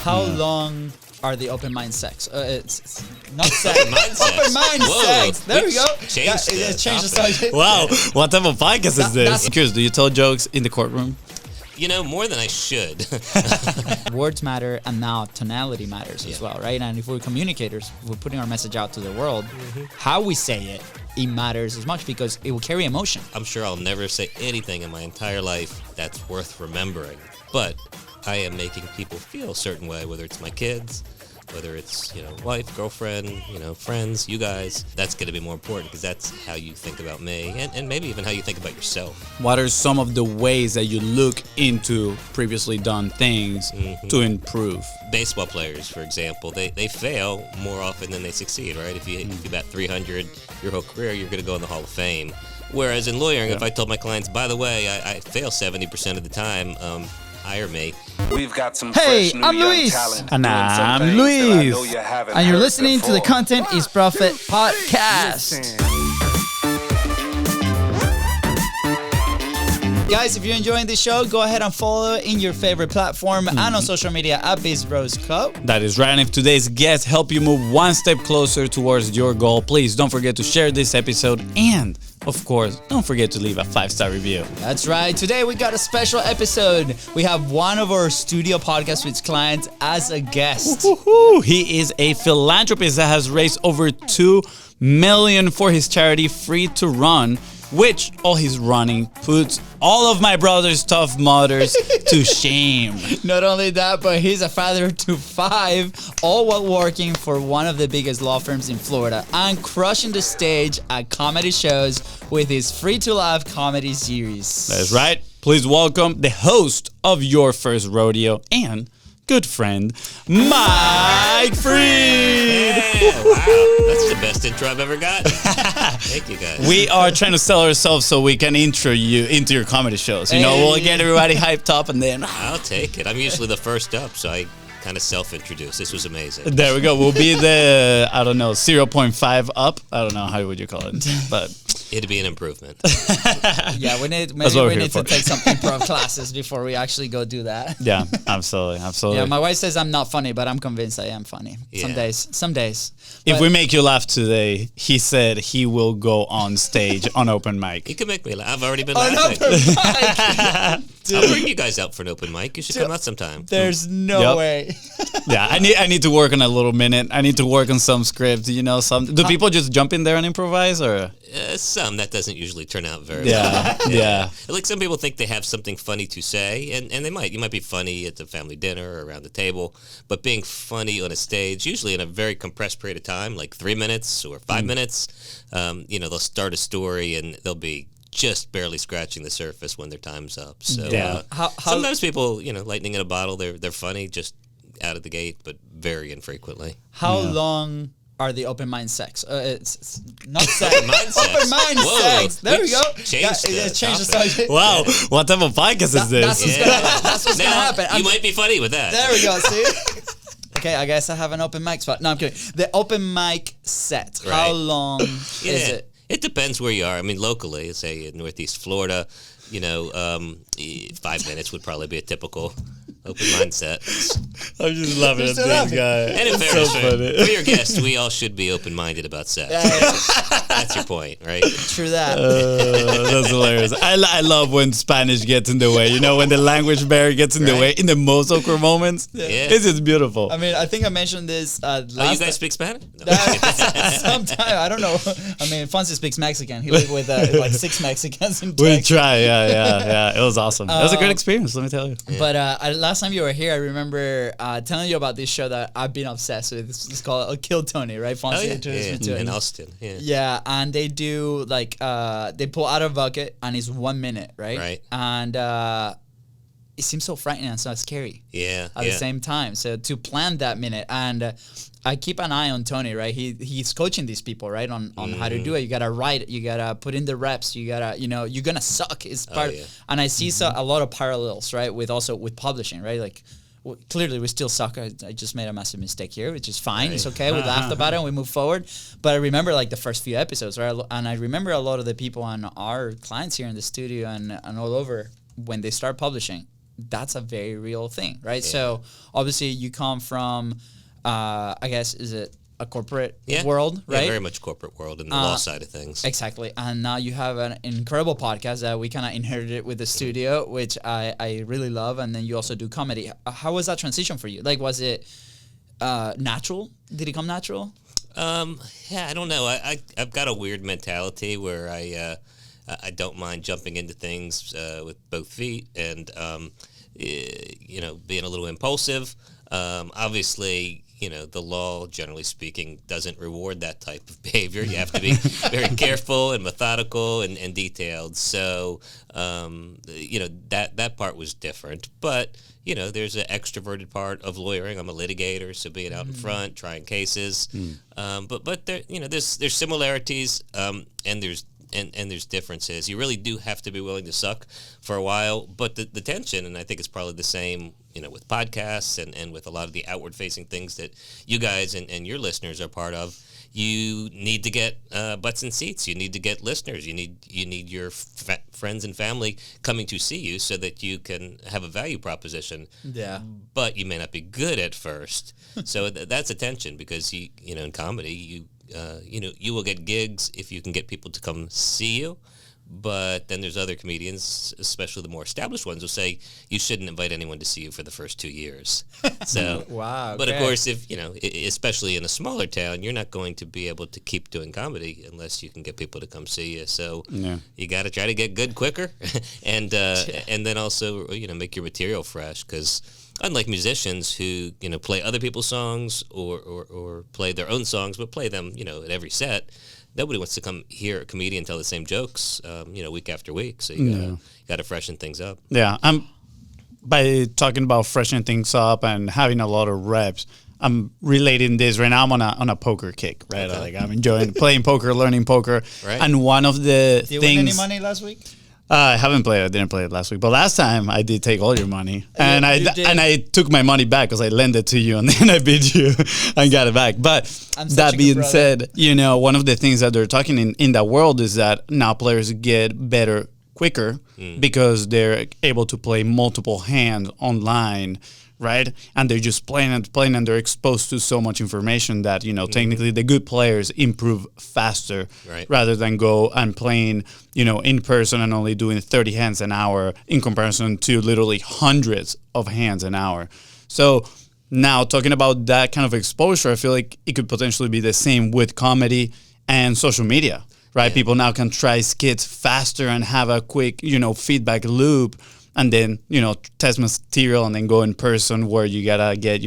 How long are the open mind sex? It's not sex. Open mind sex. Open mind sex. There we go. Change the subject. Wow, what type of podcast is this? I'm curious, do you tell jokes in the courtroom? You know, more than I should. Words matter, and now tonality matters as well, right? And if we're communicators, we're putting our message out to the world, how we say it, it matters as much because it will carry emotion. I'm sure I'll never say anything in my entire life that's worth remembering. But I am making people feel a certain way, whether it's my kids, whether it's, wife, girlfriend, friends, you guys. That's going to be more important because that's how you think about me and maybe even how you think about yourself. What are some of the ways that you look into previously done things to improve? Baseball players, for example, they fail more often than they succeed, right? If you bat 300 your whole career, you're going to go in the Hall of Fame. Whereas in lawyering, if I told my clients, by the way, I fail 70% of the time, hire me. We've got some Hey, fresh new I'm young Luis. talent And doing some I'm things that I Luis. know you haven't And you're heard listening to the before. Content is Profit podcast. Guys, if you're enjoying this show, go ahead and follow in your favorite platform and on social media at Biz Bros Co. That is right. And if today's guests help you move one step closer towards your goal, please don't forget to share this episode. And, of course, don't forget to leave a 5-star review. That's right. Today we got a special episode. We have one of our studio podcast with clients as a guest. Woohoo! He is a philanthropist that has raised over $2 million for his charity Free to Run, which all his running puts all of my brother's tough mothers to shame. Not only that, but he's a father to 5, all while working for one of the biggest law firms in Florida and crushing the stage at comedy shows with his Free to Laugh comedy series. That's right. Please welcome the host of Your First Rodeo and good friend, Mike Freed. Yeah, wow, that's the best intro I've ever got. Thank you, guys. We are trying to sell ourselves so we can intro you into your comedy shows. We'll get everybody hyped up and then... I'll take it. I'm usually the first up, so I kind of self-introduce. This was amazing. There we go. We'll be the, 0.5 up. I don't know, how would you call it? But It'd be an improvement. Yeah, we need to take some improv classes before we actually go do that. yeah, absolutely. Yeah, my wife says I'm not funny, but I'm convinced I am funny. Yeah. Some days. If But- we make you laugh today, he said he will go on stage on open mic. You can make me laugh. I've already been Oh, no, laughing. I'll bring you guys out for an open mic. You should come out sometime. there's no Yep. way. Yeah, I need to work on a little minute. I need to work on some script, some. Do people just jump in there and improvise, or? Some that doesn't usually turn out very Yeah, well. yeah. Like some people think they have something funny to say, and they might. You might be funny at the family dinner or around the table, but being funny on a stage, usually in a very compressed period of time, like 3 minutes or 5 minutes, they'll start a story and they'll be just barely scratching the surface when their time's up. So Yeah. sometimes people, lightning in a bottle, they're funny just out of the gate, but very infrequently. How long are the open mind sex? It's not sex. Open mind sex. Open mind Whoa, sex. There we go. changed the Change the topic. subject. Wow, what type of podcast is this? That's what's gonna Now, happen. You might be funny with that. There we go. See. Okay, I guess I have an open mic spot. No, I'm kidding. The open mic set. How Right. long is it? It depends where you are. I mean, locally, say in Northeast Florida, 5 minutes would probably be a typical open mindset. I'm just laughing You're at so this laughing. guy. And in It's fairness, so funny. for your guests, we all should be open-minded about sex. That's your point, right? True that. That's hilarious. I love when Spanish gets in the way. When the language barrier gets in the Right. way in the most awkward moments. Yeah. It's just beautiful. I mean, I think I mentioned this last Oh, you guys speak Spanish? No. sometime. I don't know. I mean, Fonzie speaks Mexican. He lived with like 6 Mexicans in We Texas. try, yeah. It was awesome. It was a great experience, let me tell you. But last time you were here, I remember telling you about this show that I've been obsessed with. It's called Kill Tony, right? Fonzie Oh, yeah. introduced me to it. In Austin, yeah. Yeah, and they do like they pull out a bucket and it's 1 minute, right? Right. And it seems so frightening and so scary Yeah, at the same time. So to plan that minute, and I keep an eye on Tony, right? He's coaching these people, right, on how to do it. You gotta write it, you gotta put in the reps, you gotta, you're gonna suck. It's part, yeah. and I see a lot of parallels, right, with publishing, right, like. Clearly, we still suck. I just made a massive mistake here, which is fine. Right. It's okay. We laughed about it and we move forward. But I remember like the first few episodes, right? And I remember a lot of the people and our clients here in the studio and all over when they start publishing, that's a very real thing, right? So obviously you come from, I guess, is it a corporate world, right? Yeah, very much corporate world and the law side of things. Exactly. And now you have an incredible podcast that we kind of inherited with the studio, which I really love. And then you also do comedy. How was that transition for you? Like, was it natural? Did it come natural? Yeah, I don't know. I've got a weird mentality where I don't mind jumping into things with both feet and, being a little impulsive. Obviously, the law, generally speaking, doesn't reward that type of behavior. You have to be very careful and methodical and detailed. So, that part was different. But, there's an extroverted part of lawyering. I'm a litigator, so being out in front, trying cases. But there, there's similarities and there's differences. You really do have to be willing to suck for a while. But the tension, and I think it's probably the same, with podcasts and with a lot of the outward-facing things that you guys and your listeners are part of, you need to get butts in seats. You need to get listeners. You need your friends and family coming to see you so that you can have a value proposition. Yeah. But you may not be good at first. So that's a tension because, in comedy, you will get gigs if you can get people to come see you. But then there's other comedians, especially the more established ones, who say you shouldn't invite anyone to see you for the first 2 years. So, wow. But of course, if especially in a smaller town, you're not going to be able to keep doing comedy unless you can get people to come see you. So you got to try to get good quicker, and then also make your material fresh because. Unlike musicians who play other people's songs or play their own songs, but play them at every set, nobody wants to come hear a comedian tell the same jokes week after week. So you gotta freshen things up. Yeah, by talking about freshening things up and having a lot of reps, I'm relating this right now. I'm on a poker kick, right? Okay. Like I'm enjoying playing poker, learning poker, right. And one of the Did you things. win any money last week? I haven't played. I didn't play it last week, but last time I did take all your money, and I took my money back because I lent it to you, and then I beat you and got it back. But that being said, one of the things that they're talking in that world is that now players get better quicker because they're able to play multiple hands online. Right, and they're just playing and they're exposed to so much information that technically the good players improve faster, rather than go and playing in person and only doing 30 hands an hour in comparison to literally hundreds of hands an hour. So now talking about that kind of exposure, I feel like it could potentially be the same with comedy and social media, right? Yeah. People now can try skits faster and have a quick feedback loop. And then, test material and then go in person where you got to get,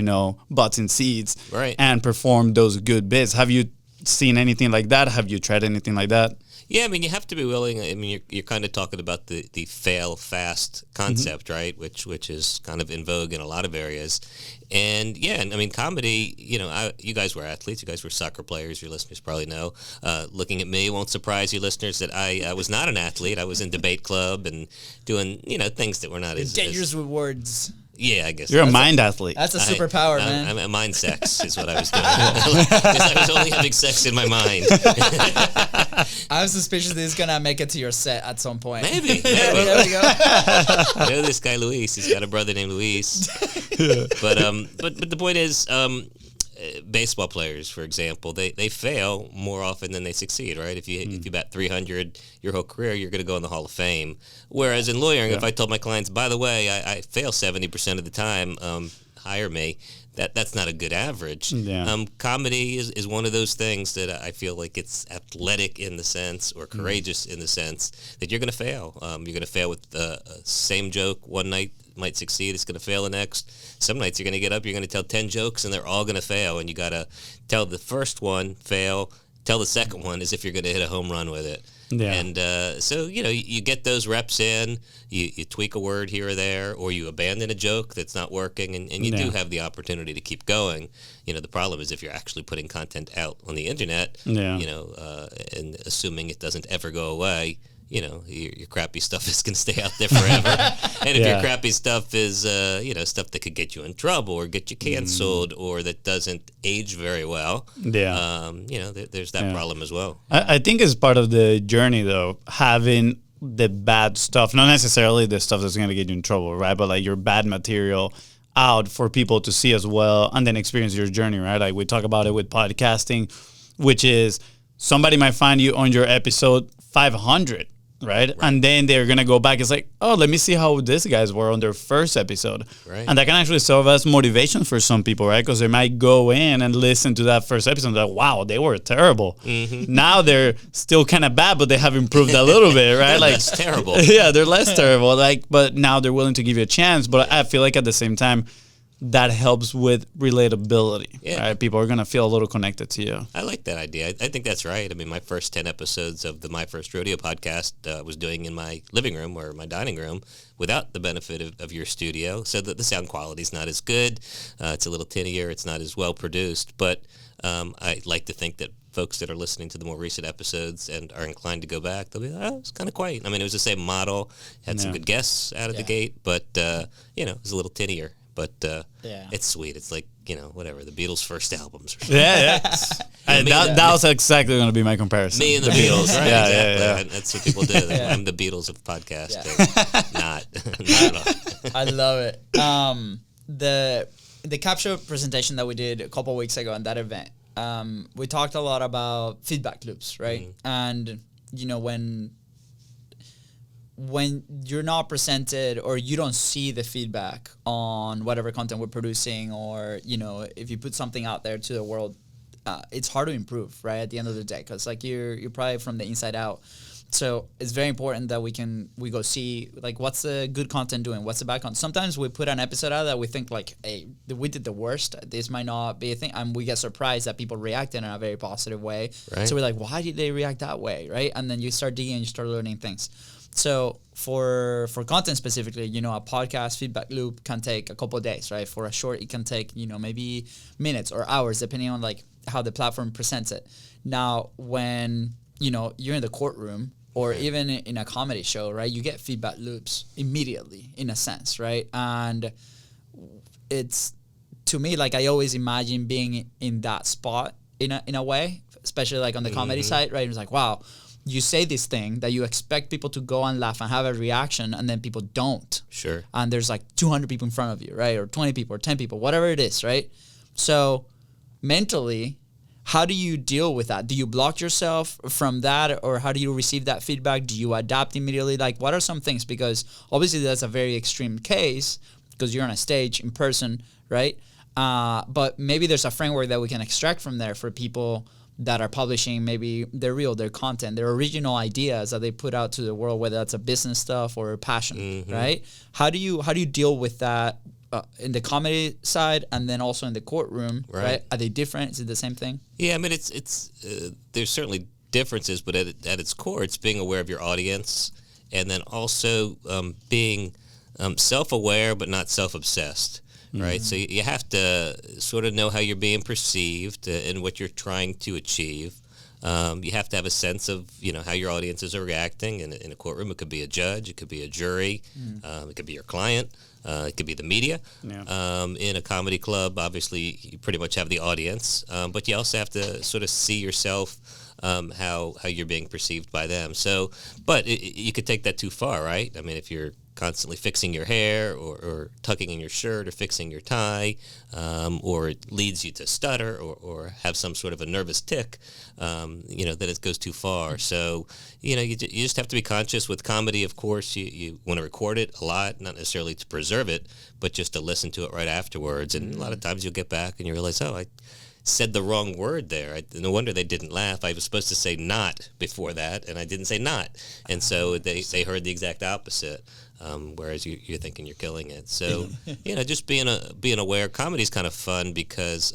butts in seats and perform those good bits. Have you seen anything like that? Have you tried anything like that? Yeah, I mean, you have to be willing. I mean, you're kind of talking about the fail fast concept, right? Which is kind of in vogue in a lot of areas. And yeah, I mean, comedy, you guys were athletes. You guys were soccer players. Your listeners probably know. Looking at me won't surprise you listeners that I was not an athlete. I was in debate club and doing, things that were not as... Dangerous with words. Yeah, I guess. You're a mind athlete. That's a superpower, man. I'm a mind sex is what I was doing. I was only having sex in my mind. I'm suspicious that he's going to make it to your set at some point. Maybe. There we go. This guy Luis, he's got a brother named Luis. But the point is, baseball players, for example, they fail more often than they succeed, right? If you bat 300 your whole career, you're going to go in the Hall of Fame. Whereas in lawyering, if I told my clients, by the way, I fail 70% of the time, hire me, that's not a good average. Yeah. Comedy is one of those things that I feel like it's athletic in the sense or courageous in the sense that you're going to fail. You're going to fail with the same joke one night. Might succeed, it's going to fail the next. Some nights you're going to get up, you're going to tell 10 jokes, and they're all going to fail, and you got to tell the first one, fail, tell the second one as if you're going to hit a home run with it. Yeah. And so, you get those reps in, you tweak a word here or there, or you abandon a joke that's not working, and you do have the opportunity to keep going. The problem is if you're actually putting content out on the internet, and assuming it doesn't ever go away, your crappy stuff is going to stay out there forever. And if your crappy stuff is, stuff that could get you in trouble or get you canceled or that doesn't age very well, there's that problem as well. I think it's part of the journey, though, having the bad stuff, not necessarily the stuff that's going to get you in trouble, right? But like your bad material out for people to see as well and then experience your journey, right? Like we talk about it with podcasting, which is somebody might find you on your episode 500, right? And then they're going to go back. It's like, oh, let me see how these guys were on their first episode. Right. And that can actually serve as motivation for some people, right? Because they might go in and listen to that first episode and like, wow, they were terrible. Now they're still kind of bad, but they have improved a little bit, right? Like Less terrible. Yeah, they're less terrible. Like, but now they're willing to give you a chance. But I feel like at the same time, that helps with relatability, right? People are going to feel a little connected to you. I like that idea. I think that's right. I mean, my first 10 episodes of the My First Rodeo podcast was doing in my living room or my dining room without the benefit of your studio, so that the sound quality is not as good. It's a little tinnier. It's not as well produced. But I like to think that folks that are listening to the more recent episodes and are inclined to go back, they'll be like, oh, it's kind of quiet. I mean, it was the same model, had some good guests out of the gate, but, it was a little tinnier. But it's sweet. It's like, whatever, the Beatles' first albums or something. Yeah. That was exactly going to be my comparison. Me and the Beatles, right? Yeah, exactly. yeah. And that's what people do. I'm the Beatles of podcasting. Not at all. I love it. The capture presentation that we did a couple of weeks ago on that event, we talked a lot about feedback loops, right? And, when you're not presented or you don't see the feedback on whatever content we're producing, or if you put something out there to the world, it's hard to improve, right, at the end of the day, because like you're probably from the inside out. So it's very important that we go see like what's the good content doing, what's the bad content. Sometimes we put an episode out that we think like, hey, we did the worst, this might not be a thing, and we get surprised that people react in a very positive way. Right. So we're like, why did they react that way, right? And then you start digging and you start learning things. So for content specifically, a podcast feedback loop can take a couple of days, right? For a short, it can take, maybe minutes or hours, depending on like how the platform presents it. Now, when, you're in the courtroom or even in a comedy show, right, you get feedback loops immediately in a sense, right? And it's, to me, like I always imagine being in that spot in a way, especially like on the comedy side, right? It's like, wow, you say this thing that you expect people to go and laugh and have a reaction, and then people don't. Sure. And there's like 200 people in front of you, right? Or 20 people or 10 people, whatever it is, right? So mentally, how do you deal with that? Do you block yourself from that, or how do you receive that feedback? Do you adapt immediately? Like, what are some things? Because obviously that's a very extreme case because you're on a stage in person, right? But maybe there's a framework that we can extract from there for people that are publishing maybe their content, their original ideas that they put out to the world, whether that's a business stuff or a passion, right? How do you deal with that in the comedy side and then also in the courtroom, right? Are they different? Is it the same thing? Yeah, I mean, it's there's certainly differences, but at its core, it's being aware of your audience, and then also being self-aware but not self-obsessed. Right, so you have to sort of know how you're being perceived and what you're trying to achieve. You have to have a sense of how your audiences are reacting. In a courtroom, it could be a judge, it could be a jury, it could be your client, it could be the media. Yeah. In a comedy club, obviously, you pretty much have the audience, but you also have to sort of see yourself. How you're being perceived by them. So, but you could take that too far, right? I mean, if you're constantly fixing your hair or tucking in your shirt or fixing your tie, or it leads you to stutter or have some sort of a nervous tic, that it goes too far. So, you just have to be conscious with comedy. Of course, you want to record it a lot, not necessarily to preserve it, but just to listen to it right afterwards. And a lot of times you'll get back and you realize, oh, I said the wrong word there. No wonder they didn't laugh. I was supposed to say not before that, and I didn't say not. And so they heard the exact opposite, whereas you're thinking you're killing it. So, just being aware. Comedy's kind of fun because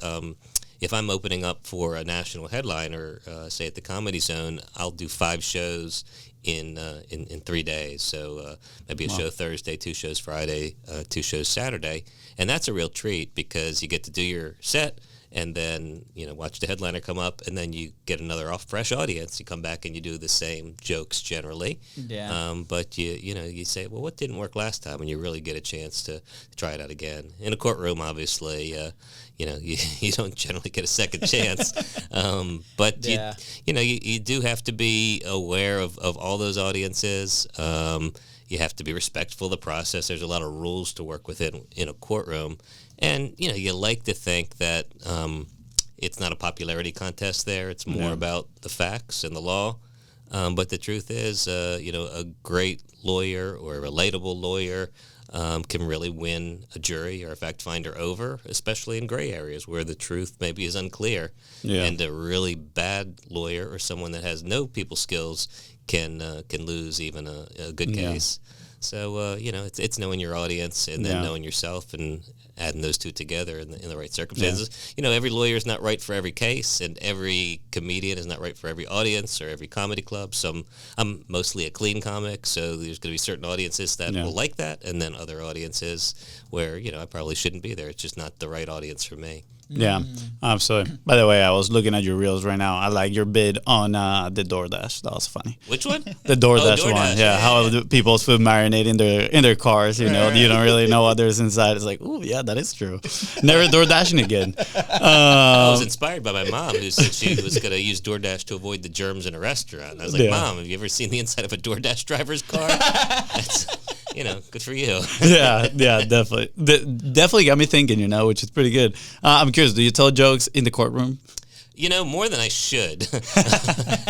if I'm opening up for a national headliner, say at the Comedy Zone, I'll do 5 shows in 3 days. So maybe a show Thursday, 2 shows Friday, 2 shows Saturday. And that's a real treat because you get to do your set, and then watch the headliner come up, and then you get another fresh audience. You come back and you do the same jokes generally. Yeah. But you say, well, what didn't work last time, and you really get a chance to try it out again. In a courtroom, obviously, you don't generally get a second chance. But you do have to be aware of all those audiences. You have to be respectful of the process. There's a lot of rules to work within in a courtroom. And, you like to think that it's not a popularity contest there. It's more about the facts and the law. But the truth is, a great lawyer or a relatable lawyer can really win a jury or a fact finder over, especially in gray areas where the truth maybe is unclear. Yeah. And a really bad lawyer or someone that has no people skills can lose even a good case. So it's knowing your audience and then knowing yourself and adding those two together in the right circumstances. Every lawyer is not right for every case, and every comedian is not right for every audience or every comedy club. So I'm mostly a clean comic, so there's going to be certain audiences that will like that, and then other audiences where I probably shouldn't be there. It's just not the right audience for me. Yeah, absolutely. By the way, I was looking at your reels right now. I like your bid on the DoorDash. That was funny. Which one? The DoorDash one. Yeah, how the people's food marinate in their cars. You don't really know what there's inside. It's like, oh yeah, that is true. Never DoorDashing again. I was inspired by my mom, who said she was going to use DoorDash to avoid the germs in a restaurant. I was like, Mom, have you ever seen the inside of a DoorDash driver's car? That's, good for you. yeah, definitely. Definitely got me thinking, which is pretty good. I'm curious, do you tell jokes in the courtroom? More than I should.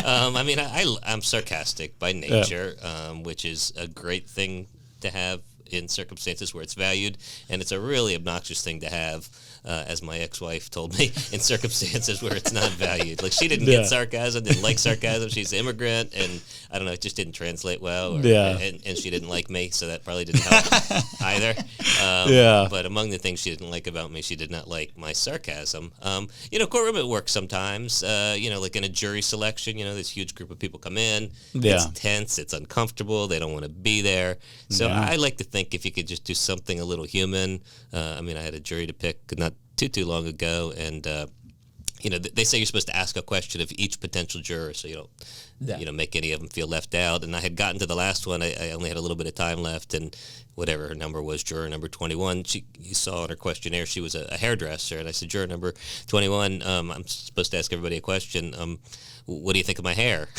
I'm sarcastic by nature, which is a great thing to have in circumstances where it's valued, and it's a really obnoxious thing to have, as my ex-wife told me, in circumstances where it's not valued. Like, she didn't get sarcasm, didn't like sarcasm. She's an immigrant, and I don't know, it just didn't translate well. And she didn't like me, so that probably didn't help either. But among the things she didn't like about me, she did not like my sarcasm. Courtroom at work sometimes, like in a jury selection, this huge group of people come in. It's tense, it's uncomfortable, they don't want to be there. So I like to think if you could just do something a little human. I had a jury to pick not too long ago, and they say you're supposed to ask a question of each potential juror, so you don't make any of them feel left out. And I had gotten to the last one. I only had a little bit of time left, and whatever her number was, juror number 21, you saw on her questionnaire she was a hairdresser, and I said, juror number 21, I'm supposed to ask everybody a question. What do you think of my hair?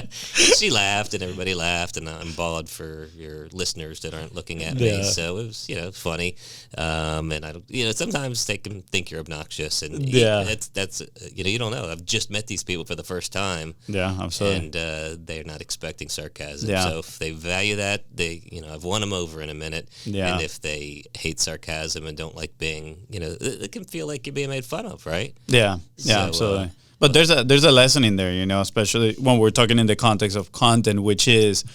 She laughed, and everybody laughed, and I'm bald for your listeners that aren't looking at me. So it was, funny. And I don't, sometimes they can think you're obnoxious, and that's you don't know. I've just met these people for the first time. Yeah, absolutely. And they're not expecting sarcasm. Yeah. So if they value that, I've won them over in a minute. Yeah. And if they hate sarcasm and don't like being, it can feel like you're being made fun of, right? Yeah. Yeah, so, absolutely. But there's a lesson in there, especially when we're talking in the context of content, which is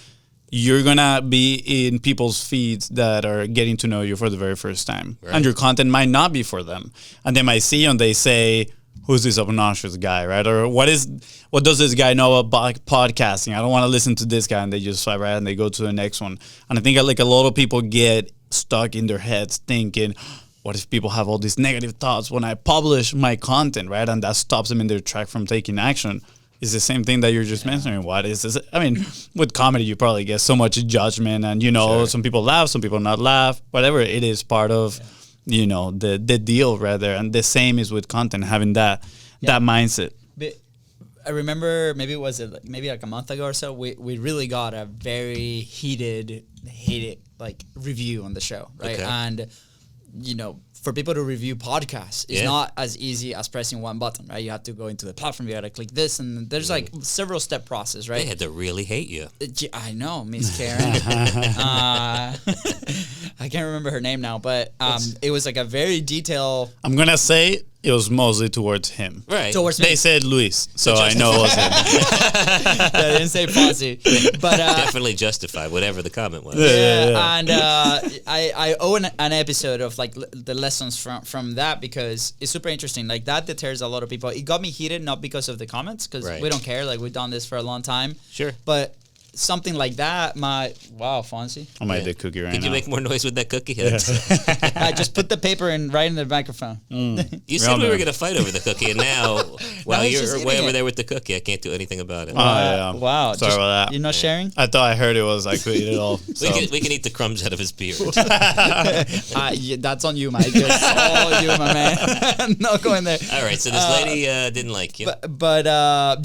you're going to be in people's feeds that are getting to know you for the very first time. Right. And your content might not be for them. And they might see you and they say, who's this obnoxious guy, right? Or what does this guy know about podcasting? I don't want to listen to this guy. And they just swipe right and they go to the next one. And I think like a lot of people get stuck in their heads thinking, what if people have all these negative thoughts when I publish my content, right? And that stops them in their track from taking action. It's the same thing that you're just mentioning. What is this? I mean, with comedy, you probably get so much judgment, and some people laugh, some people not laugh. Whatever it is, part of the deal right there. And the same is with content, having that mindset. But I remember maybe like a month ago or so, we really got a very hated like review on the show, right? Okay. And for people to review podcasts, it's not as easy as pressing one button, right? You have to go into the platform, you got to click this, and there's like several step process, right? They had to really hate you. I know, Miss Karen. I can't remember her name now, but it was like a very detailed. I'm gonna say it was mostly towards him. Right. Towards me. They said Luis, so I know it was him. They didn't say Posse. But definitely justified whatever the comment was. Yeah. And I owe an episode of like the lessons from that, because it's super interesting. Like that deters a lot of people. It got me heated, not because of the comments, because we don't care. Like we've done this for a long time. Sure. But something like that, wow, Fonzie. I might do a cookie right now. Could you make more noise with that cookie? I just put the paper right in the microphone. You said we were going to fight over the cookie, and now, while he's just you're eating way over it. there with the cookie, I can't do anything about it. Yeah. Wow. Sorry about that. You're not sharing? I thought I heard it was I could eat it all. So. We can eat the crumbs out of his beard. Yeah, that's on you, Mike. It's all you, my man. Not going there. All right, so this lady didn't like you. But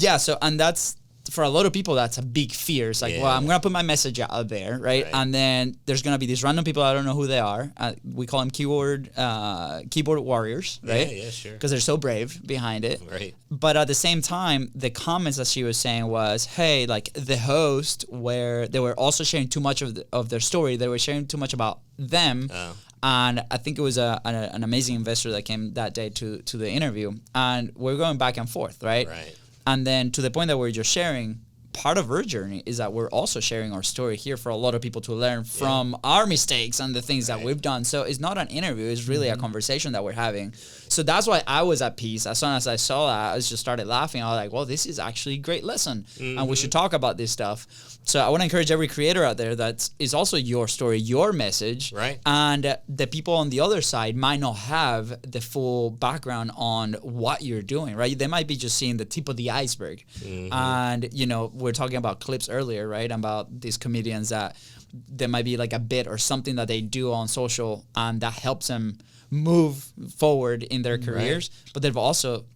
yeah, so, and that's, for a lot of people, that's a big fear. It's like, Yeah. well, I'm going to put my message out there, right? And then there's going to be these random people, I don't know who they are. We call them keyboard warriors, right? Yeah, sure. Because they're so brave behind it. Right. But at the same time, the comments that she was saying was, hey, like the host, where they were also sharing too much of their story. They were sharing too much about them. Oh. And I think it was an amazing investor that came that day to the interview. And we're going back and forth, right? Right. And then to the point that we're just sharing, part of our journey is that we're also sharing our story here for a lot of people to learn from our mistakes and the things that we've done. So it's not an interview, it's really a conversation that we're having. So that's why I was at peace. As soon as I saw that, I just started laughing. I was like, well, this is actually a great lesson and we should talk about this stuff. So I want to encourage every creator out there that is also your story, your message. Right. And the people on the other side might not have the full background on what you're doing, right? They might be just seeing the tip of the iceberg. And, you know, we're talking about clips earlier, right? About these comedians that there might be like a bit or something that they do on social and that helps them move forward in their careers. But they've also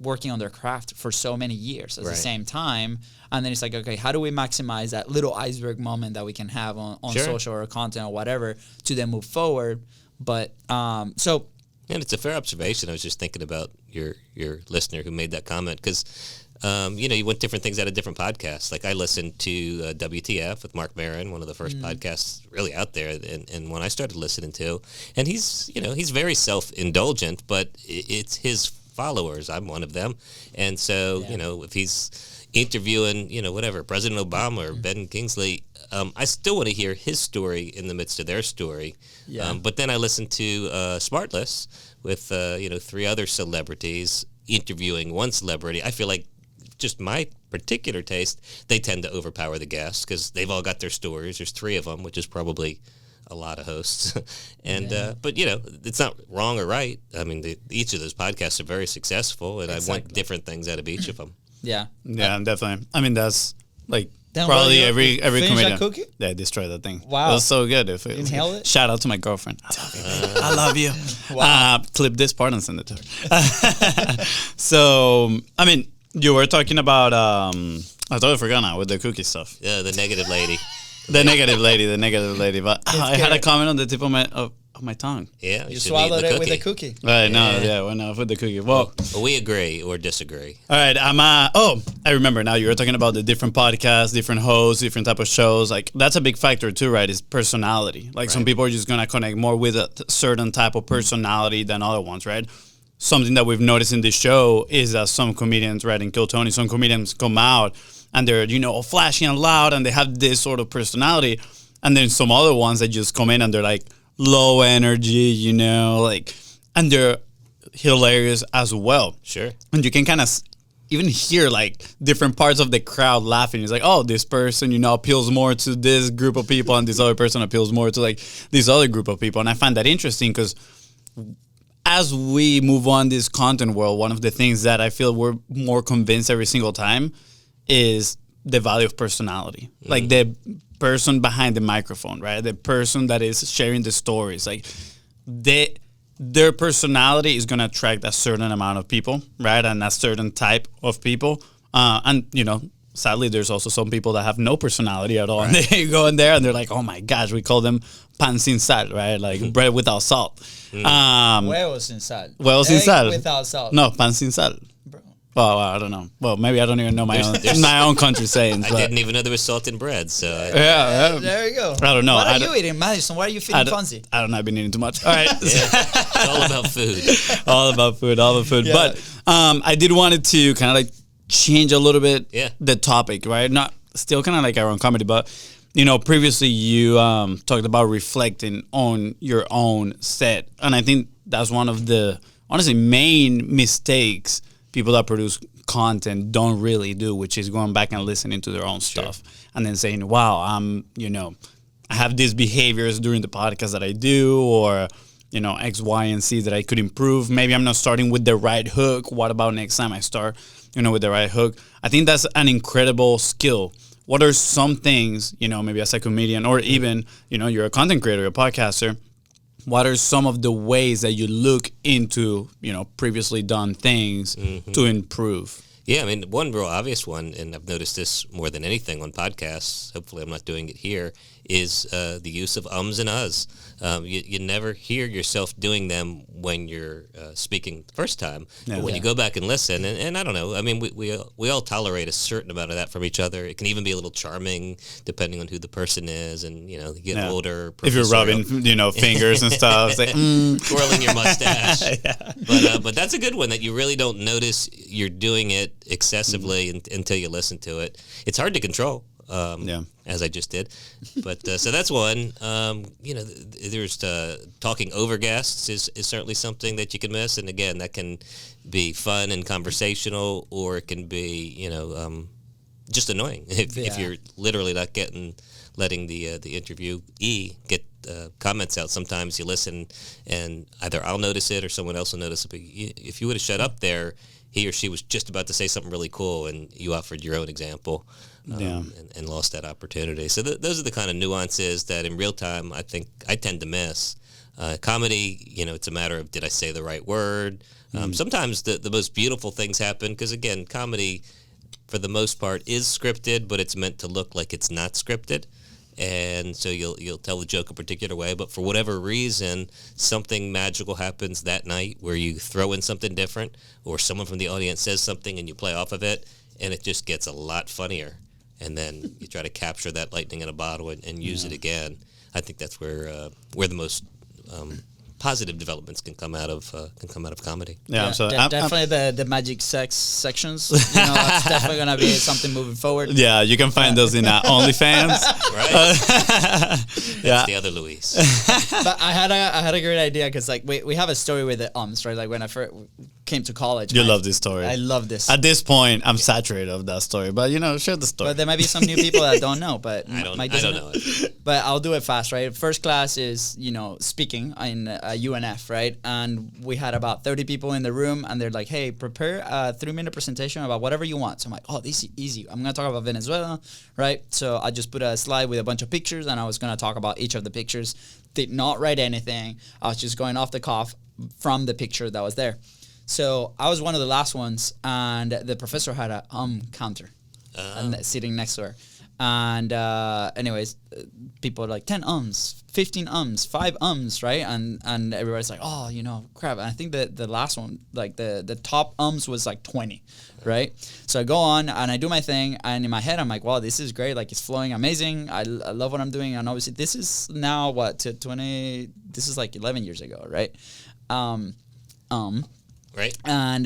working on their craft for so many years at the same time. And then it's like, okay, how do we maximize that little iceberg moment that we can have on social or content or whatever to then move forward? But so... And it's a fair observation. I was just thinking about your listener who made that comment because, you know, you want different things out of different podcasts. Like I listened to WTF with Mark Maron, one of the first podcasts really out there, and when I started listening to, and he's, you know, he's very self-indulgent, but it's his followers. I'm one of them. And so, you know, if he's interviewing, you know, whatever, President Obama or Ben Kingsley, I still want to hear his story in the midst of their story. But then I listened to Smartless with, you know, 3 other celebrities interviewing one celebrity. I feel like just my particular taste, they tend to overpower the guests because they've all got their stories. There's 3 of them, which is probably a lot of hosts. And but, you know, it's not wrong or right. I mean, each of those podcasts are very successful, and I want different things out of each of them. Yeah, definitely. I mean, that's like Then probably what, every finish comedian. that cookie? Yeah, destroy that thing. Wow. It was so good. If it Inhale it? Shout out to my girlfriend. I love you. Wow. Clip this part and send it to her. So, I mean, you were talking about, I totally forgot now with the cookie stuff. Yeah, the negative lady. The negative lady. But I had a comment on the tip of my tongue. Yeah, You should swallowed eat the it with a cookie. Right, no, went off with the cookie. Well, We agree or disagree. all right, I remember now. You were talking about the different podcasts, different hosts, different type of shows. Like that's a big factor too, right? Is personality. Like some people are just gonna connect more with a certain type of personality than other ones, right? Something that we've noticed in this show is that some comedians, right, in Kill Tony, some comedians come out and they're, you know, flashy and loud and they have this sort of personality. And then some other ones that just come in and they're like low energy, you know, like, and they're hilarious as well. Sure. And you can kind of even hear like different parts of the crowd laughing. It's like, oh, this person, you know, appeals more to this group of people and this other person appeals more to like this other group of people. And I find that interesting because as we move on this content world, one of the things that I feel we're more convinced every single time is the value of personality. Like the person behind the microphone, right? The person that is sharing the stories. Like their personality is going to attract a certain amount of people, right? And a certain type of people. And, you know, sadly, there's also some people that have no personality at all. Right. And they go in there and they're like, oh my gosh, we call them pan sin sal, right? Like bread without salt. Huevos sin sal. Huevos sin sal. Without salt. No, pan sin sal. Bro. Well, I don't know. Well, maybe I don't even know my own country sayings. I didn't even know there was salt in bread, so... There you go. I don't know. What are you eating, Madison? Why are you feeling fancy? I don't know. I've been eating too much. All right. It's all about food. all about food. Yeah. But I did wanted to kind of like change a little bit the topic, right? Not still kind of like our own comedy, but you know, previously you talked about reflecting on your own set, and I think that's one of the honestly main mistakes people that produce content don't really do, which is going back and listening to their own stuff and then saying, wow, I have these behaviors during the podcast that I do, or, X, Y, and Z that I could improve. Maybe I'm not starting with the right hook. What about next time I start, with the right hook? I think that's an incredible skill. What are some things, maybe as a comedian, or even, you're a content creator, a podcaster, what are some of the ways that you look into, previously done things to improve? Yeah, I mean, one real obvious one, and I've noticed this more than anything on podcasts, hopefully I'm not doing it here, is the use of ums and uhs. You never hear yourself doing them when you're speaking the first time. Yeah. But when you go back and listen, and I don't know, I mean, we all tolerate a certain amount of that from each other. It can even be a little charming depending on who the person is, and, you get older. If you're rubbing, fingers and stuff. Like, twirling your mustache. But that's a good one that you really don't notice you're doing it excessively until you listen to it. It's hard to control. As I just did. But so that's one. There's talking over guests is certainly something that you can miss. And again, that can be fun and conversational, or it can be, just annoying if you're literally not letting the interviewee get comments out. Sometimes you listen and either I'll notice it or someone else will notice it. But if you would have shut up there, he or she was just about to say something really cool and you offered your own example. And lost that opportunity. So those are the kind of nuances that in real time I think I tend to miss. Comedy, it's a matter of, did I say the right word? Sometimes the most beautiful things happen because, again, comedy for the most part is scripted, but it's meant to look like it's not scripted. And so you'll tell the joke a particular way, but for whatever reason, something magical happens that night where you throw in something different, or someone from the audience says something and you play off of it, and it just gets a lot funnier. And then you try to capture that lightning in a bottle and use it again. I think that's where the most positive developments can come out of comedy. Yeah, so definitely the magic sex sections. That's definitely gonna be something moving forward. Yeah, you can find those in OnlyFans. Right. That's the other Luis. But I had a great idea because we have a story with the ums, right? Like when I first came to college. You love this story. I love this. At this point, I'm saturated of that story, but share the story. But there might be some new people that don't know. But I don't know it. But I'll do it fast, right? First class is speaking in UNF, right? And we had about 30 people in the room, and they're like, "Hey, prepare a 3-minute presentation about whatever you want." So I'm like, "Oh, this is easy. I'm gonna talk about Venezuela, right?" So I just put a slide with a bunch of pictures, and I was gonna talk about each of the pictures. Did not write anything. I was just going off the cuff from the picture that was there. So I was one of the last ones, and the professor had a counter and sitting next to her. And anyways, people are like 10 ums, 15 ums, 5 ums, right? And everybody's like, oh, crap. And I think that the last one, like the top ums was like 20, right? So I go on and I do my thing, and in my head I'm like, wow, this is great. Like, it's flowing amazing. I love what I'm doing. And obviously this is now this is like 11 years ago, right? Right. And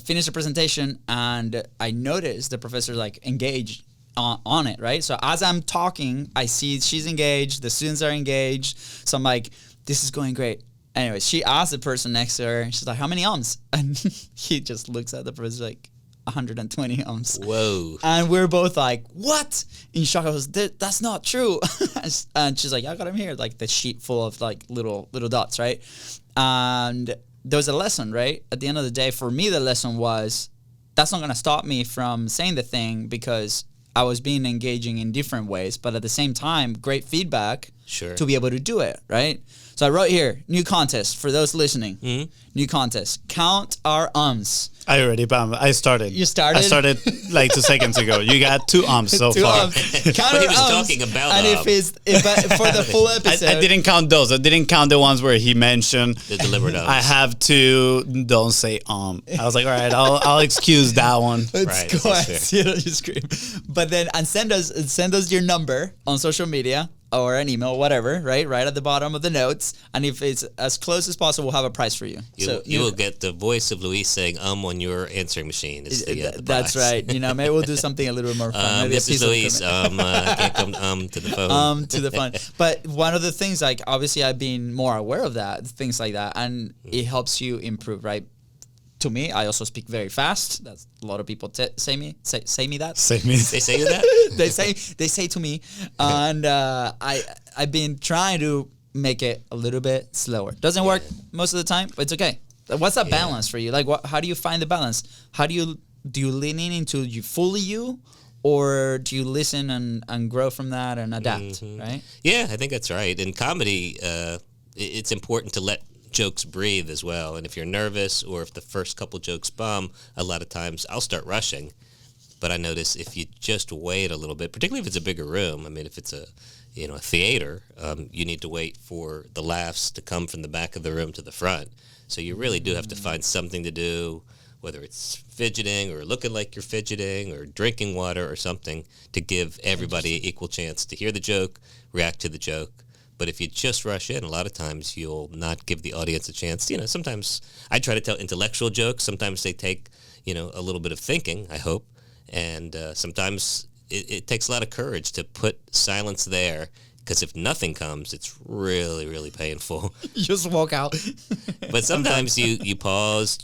finished the presentation, and I noticed the professor engaged on it, right? So as I'm talking, I see she's engaged, the students are engaged. So I'm like, this is going great. Anyway, she asked the person next to her, she's like, how many ums? And he just looks at the professor like, 120 ums. Whoa. And we're both like, what? In shock. I was, that's not true. And she's like, I got him here, like the sheet full of like little dots, right? And there was a lesson, right? At the end of the day, for me, the lesson was, that's not going to stop me from saying the thing, because I was being engaging in different ways, but at the same time, great feedback to be able to do it, right? So I wrote here, new contest for those listening. Mm-hmm. New contest. Count our ums. I already, I started. You started? I started like 2 seconds ago. You got 2 ums so far. Count our he was ums, talking about and if for the full episode. I didn't count those. I didn't count the ones where he mentioned the deliberate ums. I have to don't say I was like, all right, I'll excuse that one. Let's go ahead, see it on your screen. But then, and send us your number on social media or an email, whatever, right at the bottom of the notes. And if it's as close as possible, we'll have a prize for you. You will get the voice of Luis saying on your answering machine. That's right. Maybe we'll do something a little bit more fun. Maybe this is Luis. Can't come to the phone. To the phone. But one of the things, obviously I've been more aware of that, things like that, and it helps you improve, right? to me, I also speak very fast. That's a lot of people say me that. Say me. They say that? they say to me, and I've been trying to make it a little bit slower. Doesn't work most of the time, but it's okay. What's that balance for you? Like, how do you find the balance? How do you lean in into you fully you, or do you listen and grow from that and adapt? Right? Yeah, I think that's right. In comedy, it's important to let jokes breathe as well. And if you're nervous or if the first couple jokes bomb, a lot of times I'll start rushing. But I notice if you just wait a little bit, particularly if it's a bigger room. I mean, if it's a theater, you need to wait for the laughs to come from the back of the room to the front. So you really do have to find something to do, whether it's fidgeting or looking like you're fidgeting or drinking water or something, to give everybody an equal chance to hear the joke, react to the joke. But if you just rush in, a lot of times you'll not give the audience a chance. Sometimes I try to tell intellectual jokes. Sometimes they take, a little bit of thinking, I hope. And sometimes it takes a lot of courage to put silence there, because if nothing comes, it's really, really painful. You just walk out. But sometimes you pause.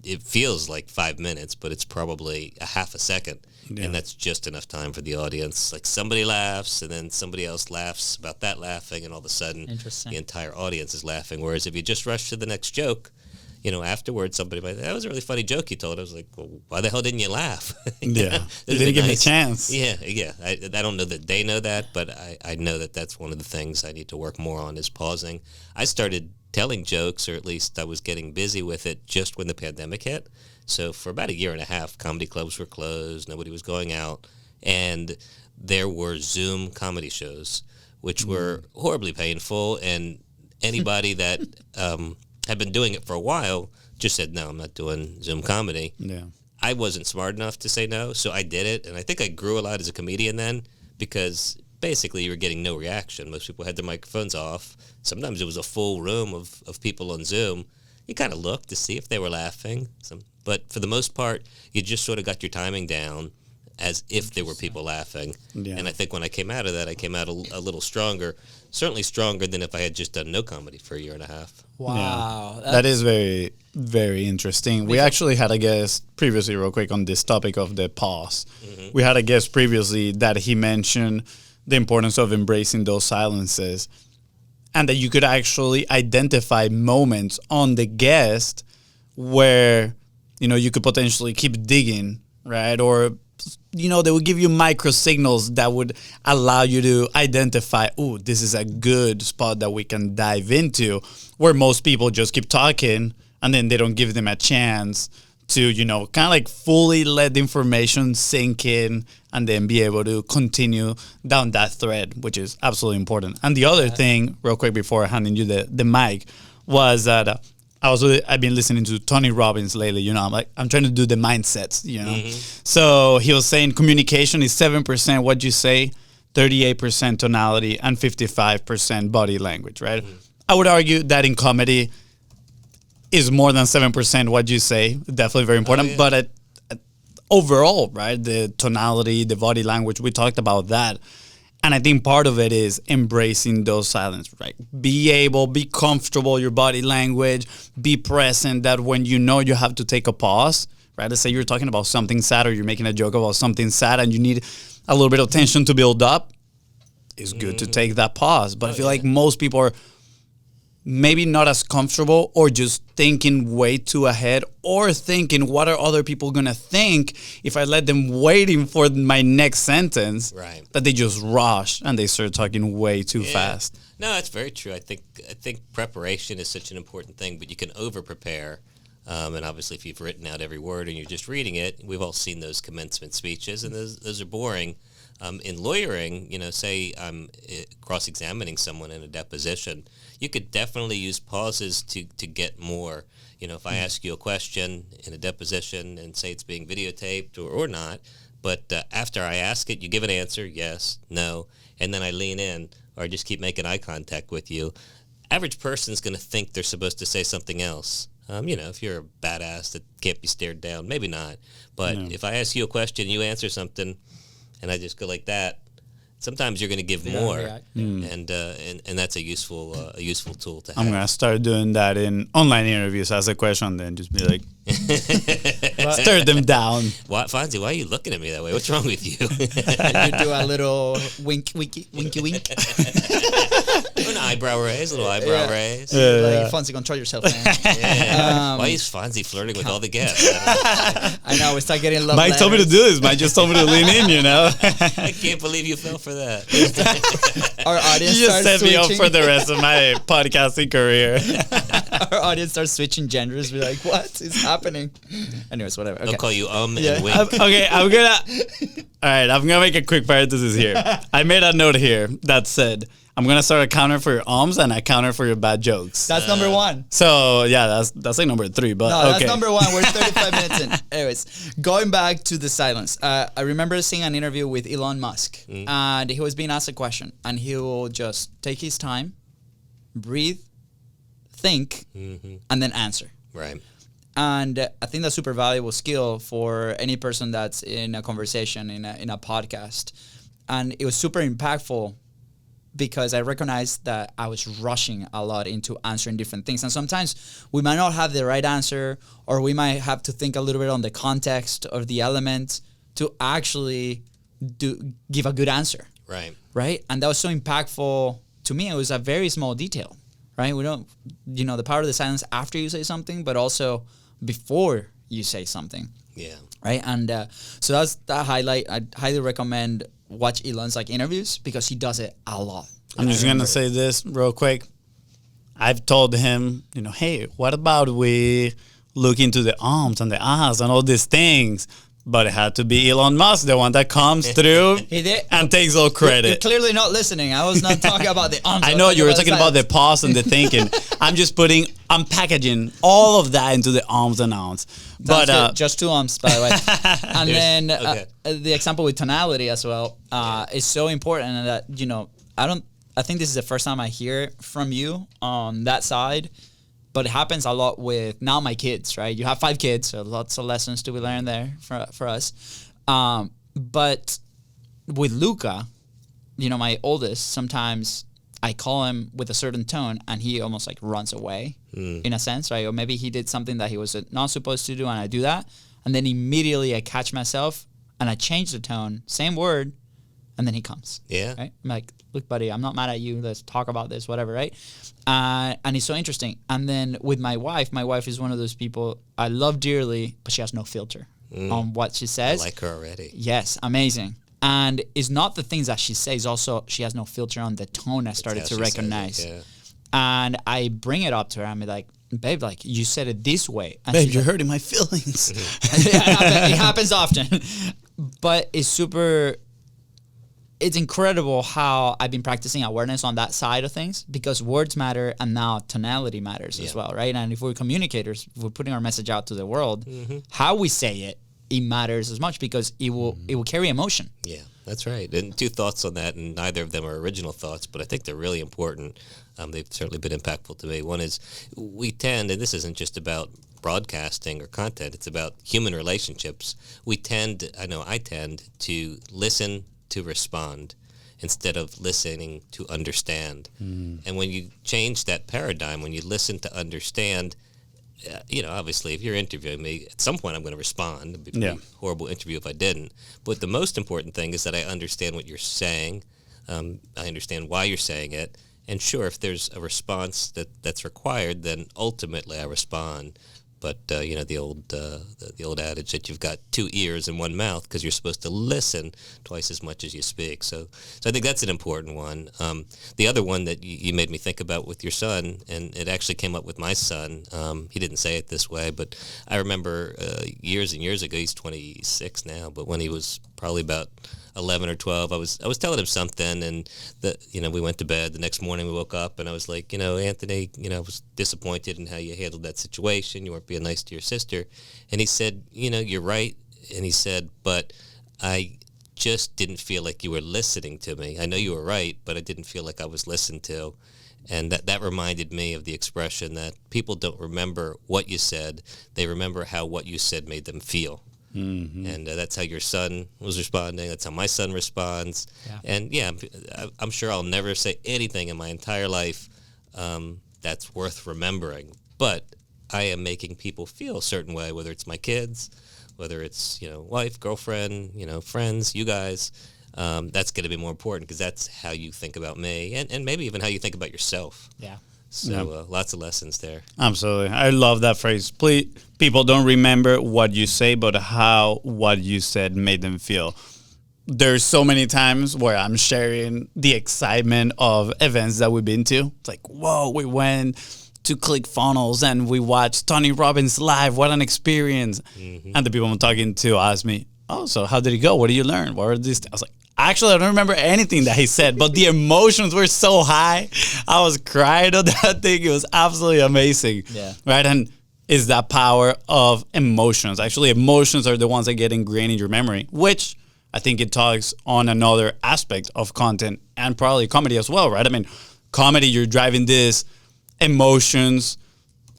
It feels like 5 minutes, but it's probably a half a second. Yeah. And that's just enough time for the audience. Like somebody laughs, and then somebody else laughs about that laughing, and all of a sudden the entire audience is laughing. Whereas if you just rush to the next joke, afterwards somebody might say, that was a really funny joke you told. I was like, well, why the hell didn't you laugh? Yeah. You didn't give me a chance. Yeah. I don't know that they know that, but I know that that's one of the things I need to work more on, is pausing. I started telling jokes, or at least I was getting busy with it just when the pandemic hit. So for about a year and a half, comedy clubs were closed, nobody was going out, and there were Zoom comedy shows, which were horribly painful, and anybody that had been doing it for a while just said, no, I'm not doing Zoom comedy. Yeah. I wasn't smart enough to say no, so I did it, and I think I grew a lot as a comedian then, because basically you were getting no reaction. Most people had their microphones off. Sometimes it was a full room of people on Zoom. You kind of looked to see if they were laughing. But for the most part, you just sort of got your timing down as if there were people laughing. Yeah. And I think when I came out of that, I came out a little stronger, certainly stronger than if I had just done no comedy for a year and a half. Wow. Yeah. That is very, very interesting. We actually had a guest previously, real quick, on this topic of the pause. Mm-hmm. We had a guest previously that he mentioned the importance of embracing those silences, and that you could actually identify moments on the guest where, you could potentially keep digging, right? Or, they would give you micro signals that would allow you to identify, oh, this is a good spot that we can dive into, where most people just keep talking and then they don't give them a chance to, kind of like fully let the information sink in and then be able to continue down that thread, which is absolutely important. And the other thing, real quick, before handing you the mic, was that I've been listening to Tony Robbins lately. I'm trying to do the mindsets. Mm-hmm. So he was saying communication is 7% what you say, 38% tonality, and 55% body language. Right? Mm-hmm. I would argue that in comedy is more than 7% what you say. Definitely very important. Oh, yeah. But overall, right, the tonality, the body language, we talked about that. And I think part of it is embracing those silence, right? Be comfortable, your body language, be present, that when you have to take a pause, right? Let's say you're talking about something sad, or you're making a joke about something sad and you need a little bit of tension to build up, it's good to take that pause. But I feel like most people are maybe not as comfortable, or just thinking way too ahead, or thinking, what are other people going to think if I let them waiting for my next sentence? Right. That they just rush and they start talking way too fast. No, that's very true. I think preparation is such an important thing, but you can over-prepare. And obviously, if you've written out every word and you're just reading it, we've all seen those commencement speeches, and those are boring. In lawyering, say I'm cross-examining someone in a deposition, you could definitely use pauses to get more. If I ask you a question in a deposition and say it's being videotaped or not, but after I ask it, you give an answer, yes, no, and then I lean in, or I just keep making eye contact with you. Average person's going to think they're supposed to say something else. If you're a badass that can't be stared down, maybe not. But if I ask you a question, you answer something, and I just go like that, Sometimes you're going to give They're gonna more, react. and that's a useful tool to have. I'm gonna start doing that in online interviews. Ask a question, then just be like, stir them down. Fonzie, why are you looking at me that way? What's wrong with you? You do a little winky wink. An eyebrow raise, a little eyebrow raise. Like, Fonzie, control yourself, man. Yeah. Why is Fonzie flirting with all the guests? I know, we start getting love Mike told me to do this. Mike just told me to lean in, you know. I can't believe you fell for that. Our audience You just starts set me up switching. for the rest of my podcasting career. Our audience starts switching genders. We're like, what is happening? Anyways, whatever. Okay. They'll call you and Yeah. wink. I'm gonna make a quick parenthesis here. I made a note here that said, I'm gonna start a counter for your ums and a counter for your bad jokes. That's number one. So yeah, that's like number 3, but No, okay. that's number one. We're 35 minutes in. Anyways, going back to the silence. I remember seeing an interview with Elon Musk, and he was being asked a question, and he will just take his time, breathe, think, and then answer. Right. And I think that's super valuable skill for any person that's in a conversation, in a podcast. And it was super impactful because I recognized that I was rushing a lot into answering different things. And sometimes we might not have the right answer, or we might have to think a little bit on the context of the element to actually give a good answer. Right. Right? And that was so impactful to me. It was a very small detail, right? We don't, the power of the silence after you say something, but also before you say something. Yeah. Right? And so that's that highlight. I highly recommend watch Elon's interviews because he does it a lot. I'm just gonna say this real quick. I've told him, hey, what about we look into the arms and the eyes and all these things? But it had to be Elon Musk, the one that comes through He did. and takes all You're credit. clearly not listening. I was not talking about the arms. I know you were talking about the pause and the thinking. I'm packaging all of that into the arms and outs. But just 2 arms, by the way. And then okay. The example with tonality as well is so important. And that I think this is the first time I hear from you on that side. But it happens a lot with now my kids, right? You have 5 kids, so lots of lessons to be learned there for us. But with Luca, my oldest, sometimes I call him with a certain tone and he almost runs away in a sense, right? Or maybe he did something that he was not supposed to do and I do that. And then immediately I catch myself and I change the tone, same word, and then he comes. Yeah. Right? I'm like, look, buddy, I'm not mad at you. Let's talk about this, whatever, right? And it's so interesting. And then with my wife is one of those people I love dearly, but she has no filter on what she says. I like her already. Yes, amazing. And it's not the things that she says, also she has no filter on the tone I started to recognize. Yeah. And I bring it up to her. I'm like, babe, you said it this way. And babe, she's you're hurting my feelings. it happens often. But it's incredible how I've been practicing awareness on that side of things because words matter and now tonality matters as well, right? And if we're communicators, if we're putting our message out to the world, how we say it matters as much because it will carry emotion. Yeah, that's right. And 2 thoughts on that, and neither of them are original thoughts, but I think they're really important. They've certainly been impactful to me. One is we tend, and this isn't just about broadcasting or content, it's about human relationships. I tend to listen to respond instead of listening to understand. And when you change that paradigm, when you listen to understand, obviously if you're interviewing me, at some point I'm going to respond. It'd be a horrible interview if I didn't. But the most important thing is that I understand what you're saying. I understand why you're saying it. And sure, if there's a response that's required, then ultimately I respond. But the old adage that you've got 2 ears and 1 mouth because you're supposed to listen twice as much as you speak. So I think that's an important one. The other one that you made me think about with your son, and it actually came up with my son. He didn't say it this way, but I remember years and years ago. He's 26 now, but when he was probably about 11 or 12, I was telling him something, and we went to bed. The next morning we woke up, and I was like, Anthony, I was disappointed in how you handled that situation. You weren't being nice to your sister. And he said, you're right. And he said, but I just didn't feel like you were listening to me. I know you were right, but I didn't feel like I was listened to. And that reminded me of the expression that people don't remember what you said. They remember how what you said made them feel. And that's how your son was responding. That's how my son responds. Yeah. And yeah, I'm sure I'll never say anything in my entire life that's worth remembering. But I am making people feel a certain way, whether it's my kids, whether it's, wife, girlfriend, friends, you guys. That's going to be more important because that's how you think about me and maybe even how you think about yourself. Yeah. So lots of lessons there. Absolutely. I love that phrase. Please, people don't remember what you say, but how what you said made them feel. There's so many times where I'm sharing the excitement of events that we've been to. It's like, whoa, we went to ClickFunnels and we watched Tony Robbins live. What an experience. And the people I'm talking to ask me, oh, so how did it go? What did you learn? What were these? I was like, actually, I don't remember anything that he said, but the emotions were so high. I was crying on that thing. It was absolutely amazing. Yeah. Right? And it's that power of emotions. Actually, emotions are the ones that get ingrained in your memory, which I think it talks on another aspect of content and probably comedy as well, right? I mean, comedy, you're driving this emotions.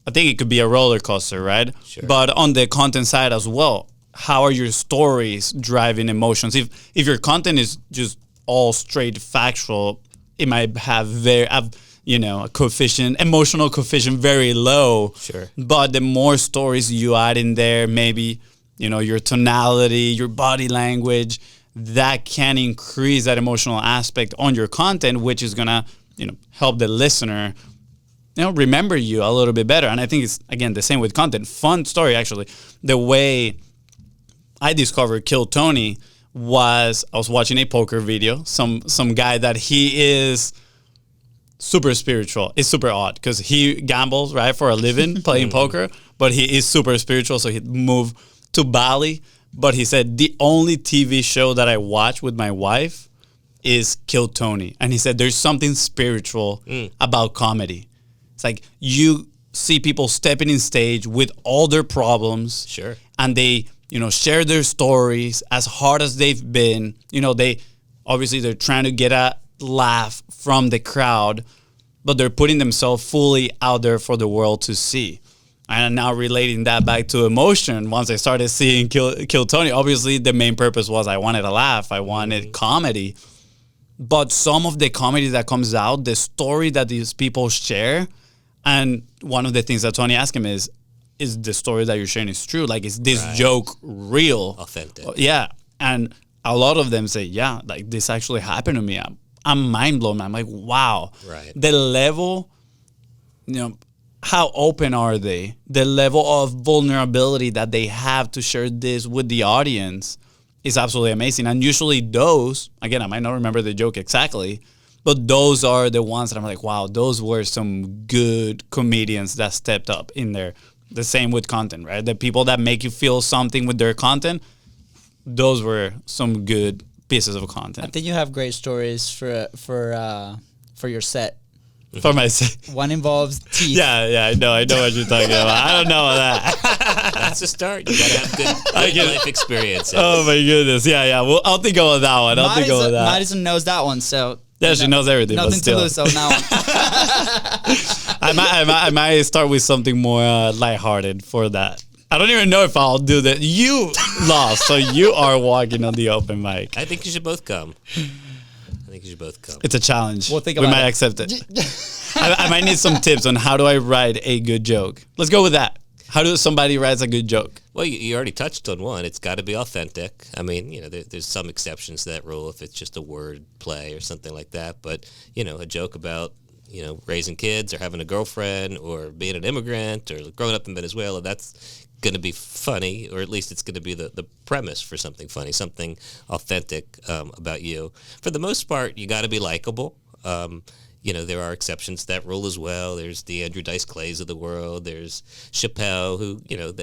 I think it could be a roller coaster, right? Sure. But on the content side as well, how are your stories driving emotions? If your content is just all straight factual, it might have a coefficient, emotional coefficient very low. Sure. But the more stories you add in there, maybe, your tonality, your body language, that can increase that emotional aspect on your content, which is gonna, help the listener, remember you a little bit better. And I think it's, again, the same with content. Fun story, actually. The way I discovered Kill Tony was I was watching a poker video. Some guy that he is super spiritual. It's super odd because he gambles, right, for a living playing poker, but he is super spiritual. So he moved to Bali. But he said, the only TV show that I watch with my wife is Kill Tony. And he said, there's something spiritual about comedy. It's like you see people stepping in stage with all their problems. Sure. And they share their stories as hard as they've been. They're trying to get a laugh from the crowd, but they're putting themselves fully out there for the world to see. And now relating that back to emotion, once I started seeing Kill Tony, obviously the main purpose was I wanted a laugh. I wanted comedy. But some of the comedy that comes out, the story that these people share, and one of the things that Tony asked him is the story that you're sharing is true? Like, is this joke real? Authentic. Yeah. And a lot of them say, yeah, like this actually happened to me. I'm mind blown. I'm like, wow. Right. The level, how open are they? The level of vulnerability that they have to share this with the audience is absolutely amazing. And usually those, again, I might not remember the joke exactly, but those are the ones that I'm like, wow, those were some good comedians that stepped up in there. The same with content, right? The people that make you feel something with their content, those were some good pieces of content. I think you have great stories for your set. For my set. One involves teeth. Yeah, I know what you're talking about. I don't know that. That's a start. You gotta have good life experiences. Oh my goodness. Yeah. Well, I'll think of that one. Madison knows that one, so yeah, she knows everything. Nothing but still. to lose on that one. I might start with something more lighthearted for that. I don't even know if I'll do that. You lost, so you are walking on the open mic. I think you should both come. It's a challenge. We'll think we about might it. accept it. I might need some tips on how do I write a good joke. Let's go with that. How does somebody write a good joke? Well, you already touched on one. It's got to be authentic. I mean, there's some exceptions to that rule if it's just a word play or something like that. But, a joke about, raising kids or having a girlfriend or being an immigrant or growing up in Venezuela, that's going to be funny, or at least it's going to be the premise for something funny, something authentic about you. For the most part, you got to be likable. There are exceptions to that rule as well. There's the Andrew Dice Clays of the world. There's Chappelle, who,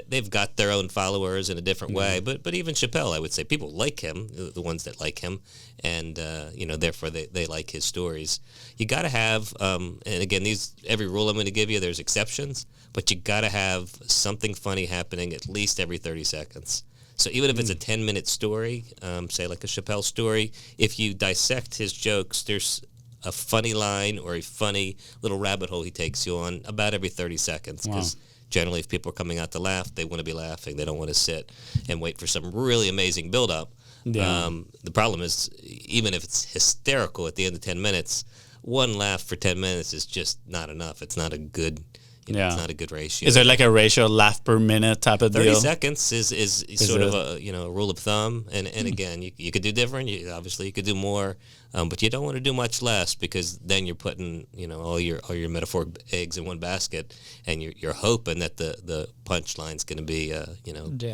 they've got their own followers in a different way. But even Chappelle, I would say, people like him, the ones that like him, and, therefore they like his stories. You got to have, and again, every rule I'm going to give you, there's exceptions, but you got to have something funny happening at least every 30 seconds. So even if it's a 10-minute story, say like a Chappelle story, if you dissect his jokes, there's a funny line or a funny little rabbit hole he takes you on about every 30 seconds because generally, if people are coming out to laugh, they want to be laughing. They don't want to sit and wait for some really amazing build-up. Yeah. The problem is, even if it's hysterical at the end of 10 minutes, one laugh for 10 minutes is just not enough. It's not a good, it's not a good ratio. Is there like a ratio laugh per minute type of 30 deal? seconds is sort of a a rule of thumb, and again, you could do different. Obviously, you could do more, but you don't want to do much less, because then you're putting all your metaphoric eggs in one basket, and you're hoping that the punchline's going to be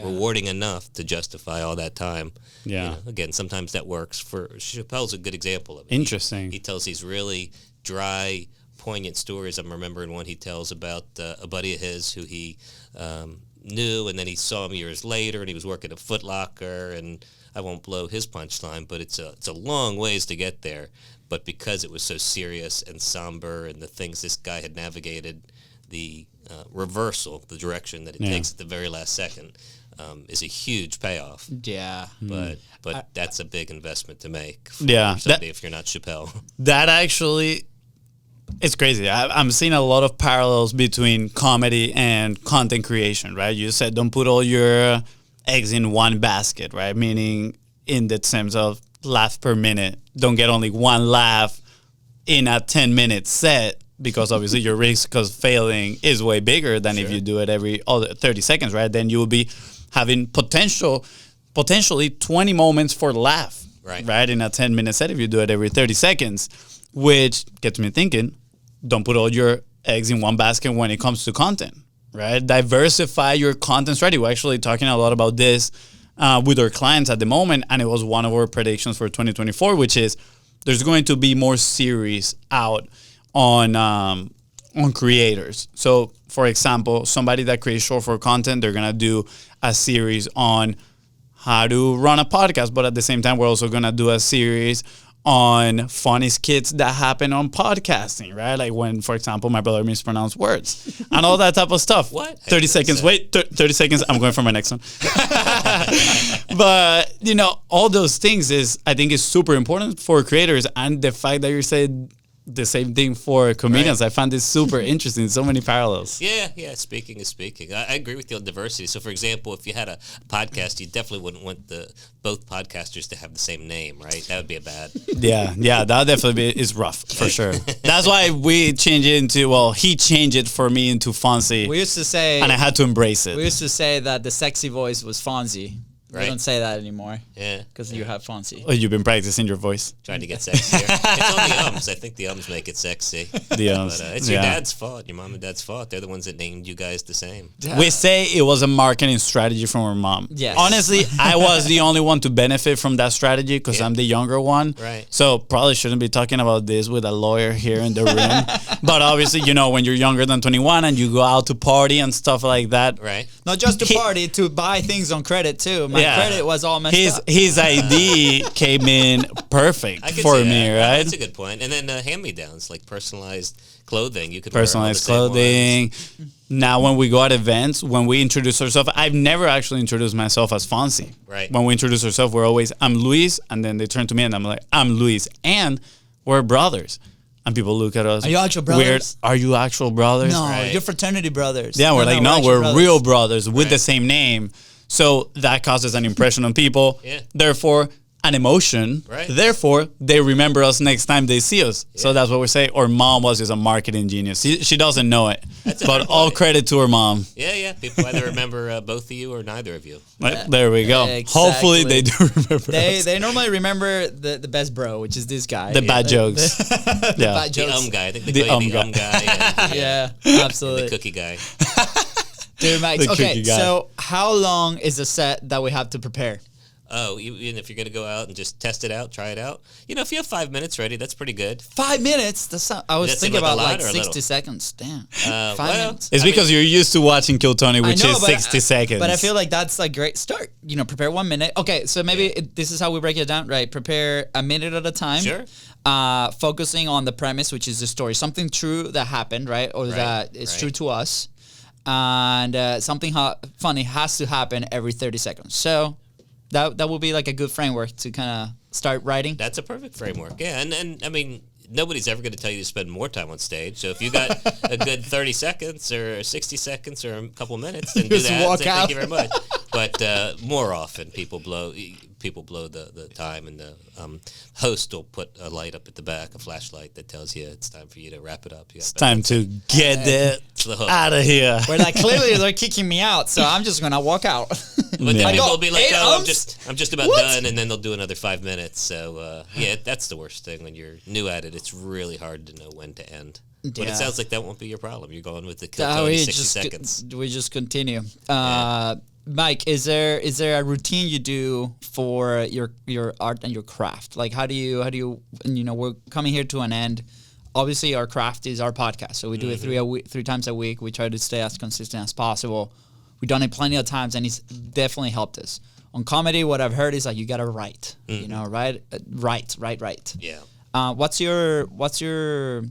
rewarding enough to justify all that time. Yeah. Again, sometimes that works. For Chappelle's a good example of it. Interesting. He tells these really dry, poignant stories. I'm remembering one he tells about a buddy of his who he knew, and then he saw him years later, and he was working at Foot Locker, and I won't blow his punchline, but it's a long ways to get there. But because it was so serious and somber, and the things this guy had navigated, the reversal, the direction that it takes at the very last second, is a huge payoff. Yeah. But that's a big investment to make for Yeah. somebody if you're not Chappelle. That actually, it's crazy. I'm seeing a lot of parallels between comedy and content creation, right? You said don't put all your eggs in one basket, right? Meaning in the terms of laugh per minute. Don't get only one laugh in a 10-minute set, because obviously your risk of failing is way bigger than if you do it every other 30 seconds, right? Then you will be having potentially 20 moments for laugh, right? In a 10-minute set if you do it every 30 seconds, which gets me thinking, don't put all your eggs in one basket when it comes to content, right? Diversify your content strategy. We're actually talking a lot about this with our clients at the moment, and it was one of our predictions for 2024, which is there's going to be more series out on creators. So, for example, somebody that creates short form content, they're gonna do a series on how to run a podcast, but at the same time, we're also gonna do a series on funny skits that happen on podcasting, right? Like when, for example, my brother mispronounced words and all that type of stuff. What? 30 seconds. Wait, 30 seconds. I'm going for my next one. But, all those things I think is super important for creators. And the fact that you said the same thing for comedians, I found this super interesting. So many parallels. Yeah. Speaking is speaking. I agree with you on diversity. So, for example, if you had a podcast, you definitely wouldn't want both podcasters to have the same name, right? That would be a bad. Yeah, that definitely is rough for sure. That's why we changed it into. He changed it for me into Fonzie. We used to say, and I had to embrace it. We used to say that the sexy voice was Fonzie. Right. We don't say that anymore. Yeah. Because you have Fonzie. Oh, you've been practicing your voice. Trying to get sexier. It's on the ums. I think the ums make it sexy. The ums. But it's your dad's fault, your mom and dad's fault. They're the ones that named you guys the same. We say it was a marketing strategy from our mom. Yes. Honestly, I was the only one to benefit from that strategy because I'm the younger one. Right. So probably shouldn't be talking about this with a lawyer here in the room. But obviously, when you're younger than 21 and you go out to party and stuff like that. Right. Not just to party, to buy things on credit too. My credit was all messed up. His ID came in perfect for me, right? That's a good point. And then hand-me-downs, like personalized clothing. You could personalized wear all the same clothing. ones. Now, when we go at events, when we introduce ourselves, I've never actually introduced myself as Fonzie. Right. When we introduce ourselves, we're always, I'm Luis, and then they turn to me and I'm like, I'm Luis, and we're brothers. And people look at us. Are you actual brothers? Weird. Are you actual brothers? No, Right. you're fraternity brothers. Yeah, we're actual brothers. real brothers with the same name. So that causes an impression on people. Yeah. Therefore, an emotion. Right. Therefore, they remember us next time they see us. Yeah. So that's what we say. Our mom was just a marketing genius. She doesn't know it. But all credit to her mom. Yeah. People either remember both of you or neither of you. Yeah. There we go. Exactly. Hopefully they do remember us. They normally remember the best bro, which is this guy. The bad jokes. The bad jokes. The guy. I think they call you the guy. Yeah, absolutely. And the cookie guy. Dude, Max. The Okay, cookie guy. so how long is the set that we have to prepare? Oh, even if you're going to go out and just test it out, try it out. If you have 5 minutes ready, that's pretty good. 5 minutes? I was Does that seem thinking like a about lot like or a 60 little? seconds. Damn. 5 well, minutes. It's because you're used to watching Kill Tony, which is 60 seconds. But I feel like that's a great start. Prepare 1 minute. Okay, so maybe this is how we break it down, right? Prepare a minute at a time. Sure. Focusing on the premise, which is the story. Something true that happened, right? Or that is true to us. And something funny has to happen every 30 seconds. So that will be like a good framework to kind of start writing. That's a perfect framework. Yeah, and I mean, nobody's ever going to tell you to spend more time on stage. So if you got a good 30 seconds or 60 seconds or a couple minutes, then do Just that. walk Say, out. thank you very much. But more often, people blow the time, and the host will put a light up at the back, a flashlight that tells you it's time for you to wrap it up. It's time to get it the hook. out of here. We're like, clearly they're kicking me out, so I'm just gonna walk out. But then I people go, will be like, 8 "Oh, ounce? I'm just about What? done," and then they'll do another 5 minutes. So yeah, that's the worst thing when you're new at it. It's really hard to know when to end. But Yeah. it sounds like that won't be your problem. You're going with the kill Uh, Tony we 60 just seconds. we just continue. Mike, is there a routine you do for your art and your craft? Like how do you we're coming here to an end. Obviously, our craft is our podcast, so we do it three times a week. We try to stay as consistent as possible. We've done it plenty of times, and it's definitely helped us. On comedy, what I've heard is like you gotta write, write. Yeah. What's your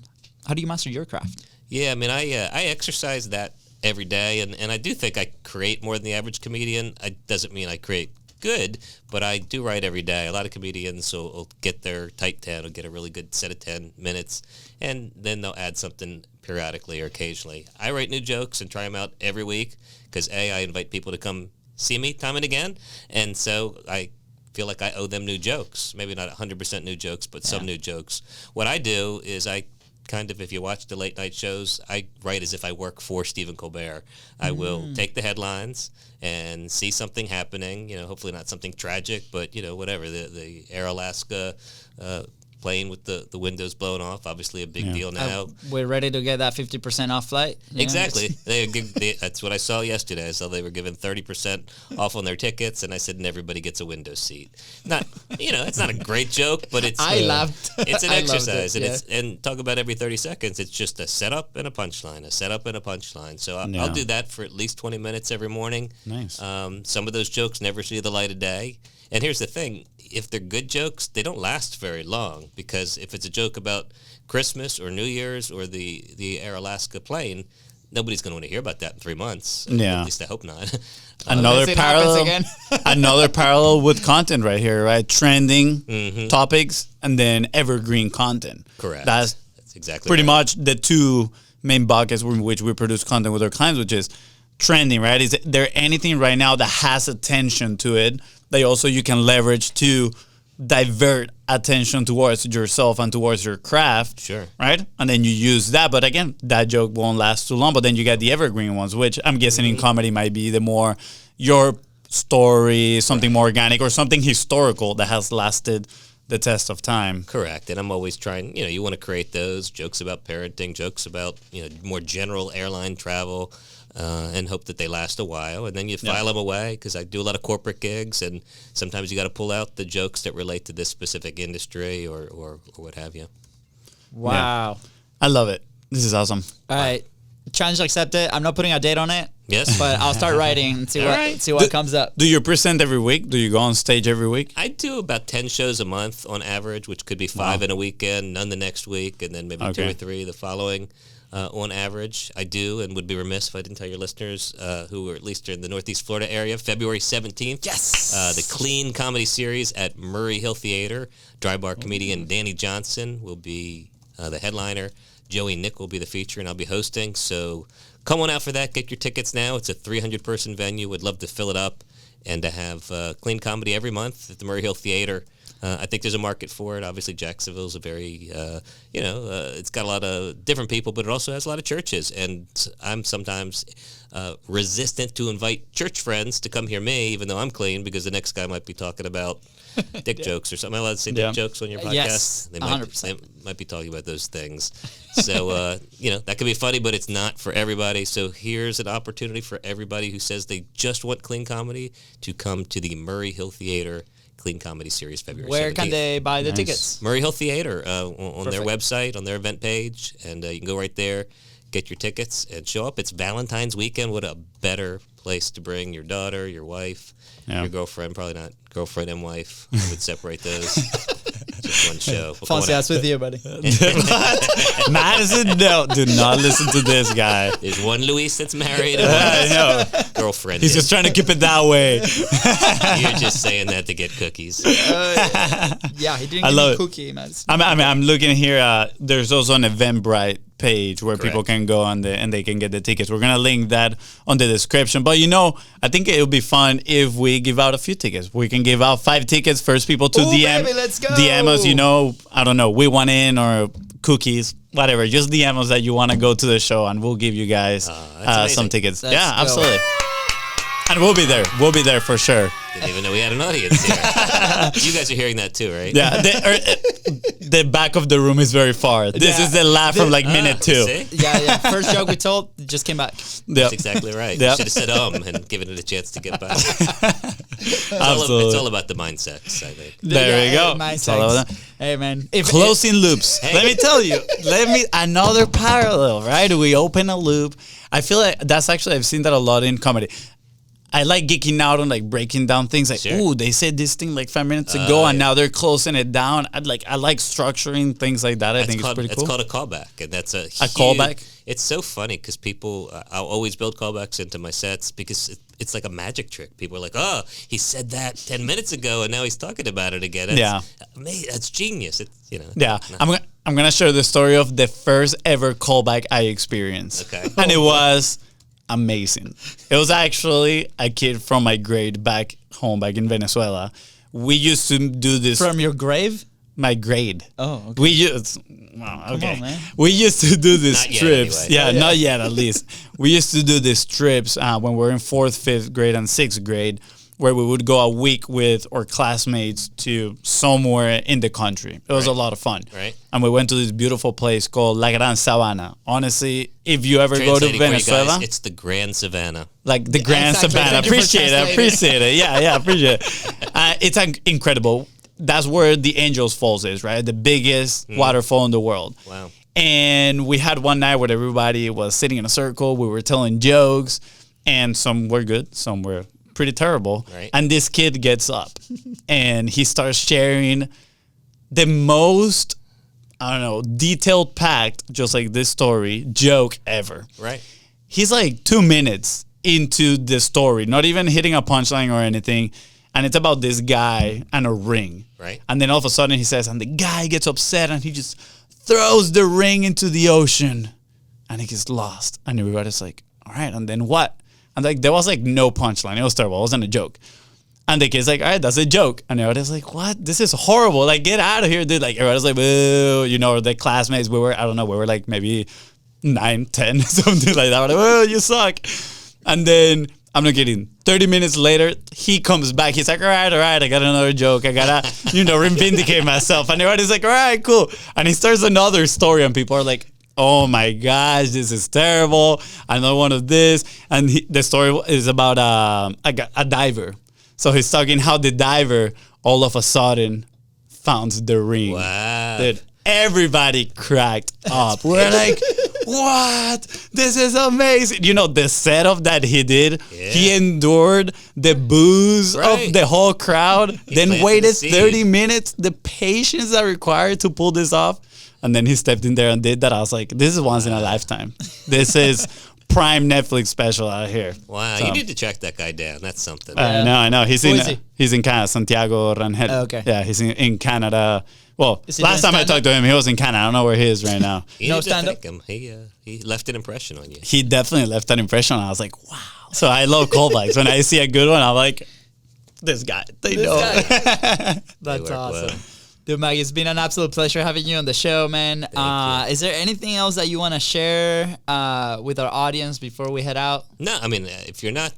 how do you master your craft? Yeah, I mean, I exercise that every day, and I do think I create more than the average comedian. It doesn't mean I create good, but I do write every day. A lot of comedians will get their tight 10, will get a really good set of 10 minutes, and then they'll add something periodically or occasionally. I write new jokes and try them out every week because, A, I invite people to come see me time and again, and so I feel like I owe them new jokes. Maybe not 100% new jokes, but some new jokes. What I do is I kind of, if you watch the late night shows, I write as if I work for Stephen Colbert. I will take the headlines and see something happening, hopefully not something tragic, but, whatever, the Air Alaska plane with the windows blown off, obviously a big deal now. We're ready to get that 50% off flight. Exactly. That's what I saw yesterday. I saw they were giving 30% off on their tickets, and I said, and everybody gets a window seat. Not, it's not a great joke, but it's I laughed. It's an I loved exercise, it, and talk about every 30 seconds. It's just a setup and a punchline, a setup and a punchline. So I'll do that for at least 20 minutes every morning. Nice. Some of those jokes never see the light of day. And here's the thing. If they're good jokes, they don't last very long, because if it's a joke about Christmas or New Year's or the Air Alaska plane, nobody's going to want to hear about that in 3 months. Yeah. At least I hope not. Another Unless it happens parallel, again. another parallel with content right here, right? Trending topics and then evergreen content. Correct. That's exactly pretty right. much the two main buckets in which we produce content with our clients, which is trending, right? Is there anything right now that has attention to it that also you can leverage to divert attention towards yourself and towards your craft? Sure. Right? And then you use that. But again, that joke won't last too long. But then you get the evergreen ones, which I'm guessing in comedy might be the more your story, something more organic or something historical that has lasted the test of time. Correct. And I'm always trying, you want to create those jokes about parenting, jokes about, more general airline travel, and hope that they last a while. And then you file them away, because I do a lot of corporate gigs, and sometimes you got to pull out the jokes that relate to this specific industry or what have you. Wow. I love it. This is awesome. All right. Challenge accepted. I'm not putting a date on it. Yes. But I'll start writing and see what comes up. Do you present every week? Do you go on stage every week? I do about 10 shows a month on average, which could be 5 in a weekend, none the next week, and then maybe 2 or 3 the following. On average, I do, and would be remiss if I didn't tell your listeners who are at least in the Northeast Florida area, February 17th. Yes! The Clean Comedy Series at Murray Hill Theater. Dry bar comedian Danny Johnson will be the headliner. Joey Nick will be the feature, and I'll be hosting. So come on out for that. Get your tickets now. It's a 300-person venue. Would love to fill it up and to have clean comedy every month at the Murray Hill Theater. I think there's a market for it. Obviously, Jacksonville's a very, it's got a lot of different people, but it also has a lot of churches. And I'm sometimes resistant to invite church friends to come hear me, even though I'm clean, because the next guy might be talking about dick jokes or something. Am I allowed to say dick jokes on your podcast? Yes, They 100%. might be talking about those things. So, that could be funny, but it's not for everybody. So here's an opportunity for everybody who says they just want clean comedy to come to the Murray Hill Theater Clean Comedy Series February 17th. Where can they buy the tickets? Murray Hill Theater on their website, on their event page, and you can go right there, get your tickets, and show up. It's Valentine's weekend. What a better place to bring your daughter, your wife, your girlfriend, probably not girlfriend and wife. I would separate those. this one show. Fonzie, that's with you, buddy. Madison, no, do not listen to this guy. There's one Luis that's married I and know. one girlfriend. He's just trying to keep it that way. You're just saying that to get cookies. Yeah, he didn't I give love me it. cookie, Madison. I'm looking here. There's also an Eventbrite page where people Correct. can go on and they can get the tickets. We're gonna link that on the description. But you know, I think it would be fun if we give out a few tickets. We can give out 5 tickets. First people to Ooh, DM, baby, let's go. DM us. You know, I don't know, we want in or cookies, whatever. Just DM us that you want to go to the show, and we'll give you guys that's some amazing. tickets. Let's Yeah, go. absolutely. And we'll be there. We'll be there for sure. Didn't even know we had an audience here. You guys are hearing that too, right? Yeah, the back of the room is very far. This Yeah. is the laugh from like minute 2. See? Yeah. First joke we told just came back. Yep. That's exactly right. Yep. Should have said and given it a chance to get back. Absolutely. It's all about the mindsets, I think. There we go. My It's all about sex. Hey, man. If Closing loops. Let me tell you. Another parallel, right? We open a loop. I feel like that's actually, I've seen that a lot in comedy. I like geeking out on like breaking down things like, Sure. ooh, they said this thing like 5 minutes ago and now they're closing it down. I like structuring things like that. I think it's pretty cool. It's called a callback, and that's a callback? It's so funny because people, I'll always build callbacks into my sets because it's like a magic trick. People are like, oh, he said that 10 minutes ago and now he's talking about it again. Yeah. That's genius. It's, Yeah, I'm gonna share the story of the first ever callback I experienced. Okay. And it was amazing. It was actually a kid from my grade back home, back in Venezuela. We used to do this. from your grave. My grade. Oh, okay. We used. Wow, okay. on, man. We used to do these Not yet, trips. anyway. Yeah, not yet at least. We used to do these trips when we were in 4th, 5th grade, and 6th grade, where we would go a week with our classmates to somewhere in the country. It was a lot of fun. Right. And we went to this beautiful place called La Gran Sabana. Honestly, if you ever go to Translating for you Venezuela, guys, it's the Grand Savannah. like the Grand Exactly. Savannah. Thank you for Appreciate it. translating. Appreciate it. Yeah, appreciate it. It's incredible. That's where the Angels Falls is, right? The biggest waterfall in the world. Wow. And we had one night where everybody was sitting in a circle. We were telling jokes, and some were good, some were pretty terrible. Right. And this kid gets up and he starts sharing the most, I don't know, detailed packed, just like this story, joke ever. Right. He's like 2 minutes into the story, not even hitting a punchline or anything. And it's about this guy and a ring. Right. And then all of a sudden he says, and the guy gets upset and he just throws the ring into the ocean and he gets lost. And everybody's like, all right, and then what? And like there was like no punchline. It was terrible. It wasn't a joke. And the kid's like, all right, that's a joke. And everybody's like, what? This is horrible. Like, get out of here, dude. Like, everybody's like, boo. You know, the classmates, we were like maybe 9, 10, something like that. We're like, oh, you suck. And then, I'm not kidding, 30 minutes later, he comes back. He's like, all right, I got another joke. I got to, revindicate myself. And everybody's like, all right, cool. And he starts another story and people are like, oh my gosh, this is terrible. Another one of this. And the story is about a diver. So he's talking how the diver all of a sudden found the ring. Wow. Dude, everybody cracked up. We're like, what? This is amazing. You know, the setup that he did, he endured the booze Right. of the whole crowd, then planted waited the seed. 30 minutes, the patience that required to pull this off. And then he stepped in there and did that. I was like, this is once in a lifetime. This is prime Netflix special out here. Wow. So, You need to track that guy down. That's something. I know. He's Who in is he? he's in Canada, Santiago Rangel. Oh, okay. Yeah, he's in Canada. Well, Is he last doing time I stand-up? talked to him, he was in Canada. I don't know where he is right now. You No need to stand-up? thank him. He left an impression on you. He definitely left an impression. I was like, wow. So I love callbacks. When I see a good one, I'm like, this guy. They know. That's work awesome. well. Dude, Mike, it's been an absolute pleasure having you on the show, man. you. Is there anything else that you want to share with our audience before we head out? No, I mean, if you're not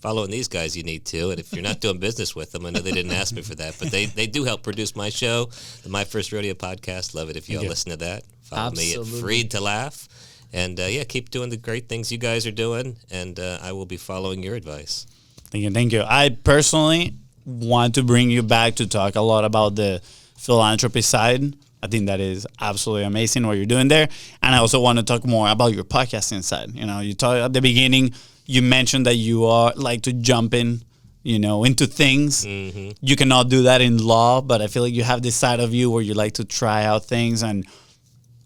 following these guys, you need to. And if you're not doing business with them, I know they didn't ask me for that, but they do help produce my show, the My First Rodeo podcast. Love it if you all listen to that. Follow me Absolutely. at Freed to Laugh. And keep doing the great things you guys are doing. And I will be following your advice. Thank you. I personally want to bring you back to talk a lot about the philanthropy side. I think that is absolutely amazing what you're doing there. And I also want to talk more about your podcasting side. You know, you talked at the beginning, you mentioned that you are like to jump in into things. You cannot do that in law, but I feel like you have this side of you where you like to try out things, and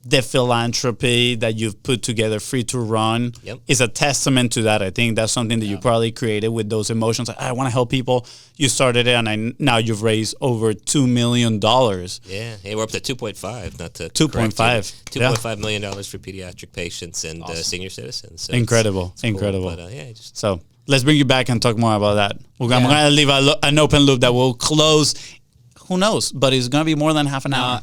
the philanthropy that you've put together, Free to Run, is a testament to that. I think that's something that you probably created with those emotions. Like, I want to help people. You started it, and now you've raised over $2 million. Yeah, hey, we're up to 2.5, not to 2.5. $2.5 million for pediatric patients and senior citizens. So incredible. it's cool, but, So let's bring you back and talk more about that. I'm going to leave an open loop that will close. Who knows? But it's going to be more than half an hour.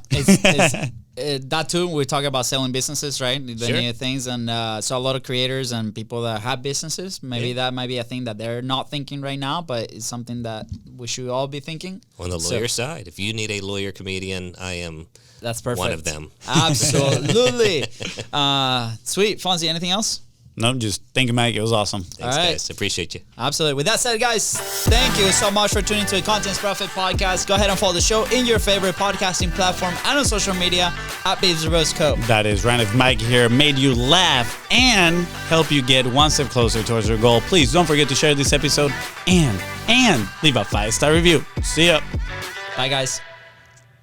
That too, we talk about selling businesses, right? The new things, and so a lot of creators and people that have businesses, maybe that might be a thing that they're not thinking right now, but it's something that we should all be thinking. On the lawyer side, if you need a lawyer comedian, I am that's perfect. One of them. Absolutely. Sweet. Fonzie, anything else? No, just thank you, Mike. It was awesome. Thanks, guys. Appreciate you. Absolutely. With that said, guys, thank you so much for tuning to the Contents Profit Podcast. Go ahead and follow the show in your favorite podcasting platform and on social media at Babes Rose Co. That is right. If Mike here made you laugh and help you get one step closer towards your goal, please don't forget to share this episode and leave a 5-star review. See ya. Bye, guys.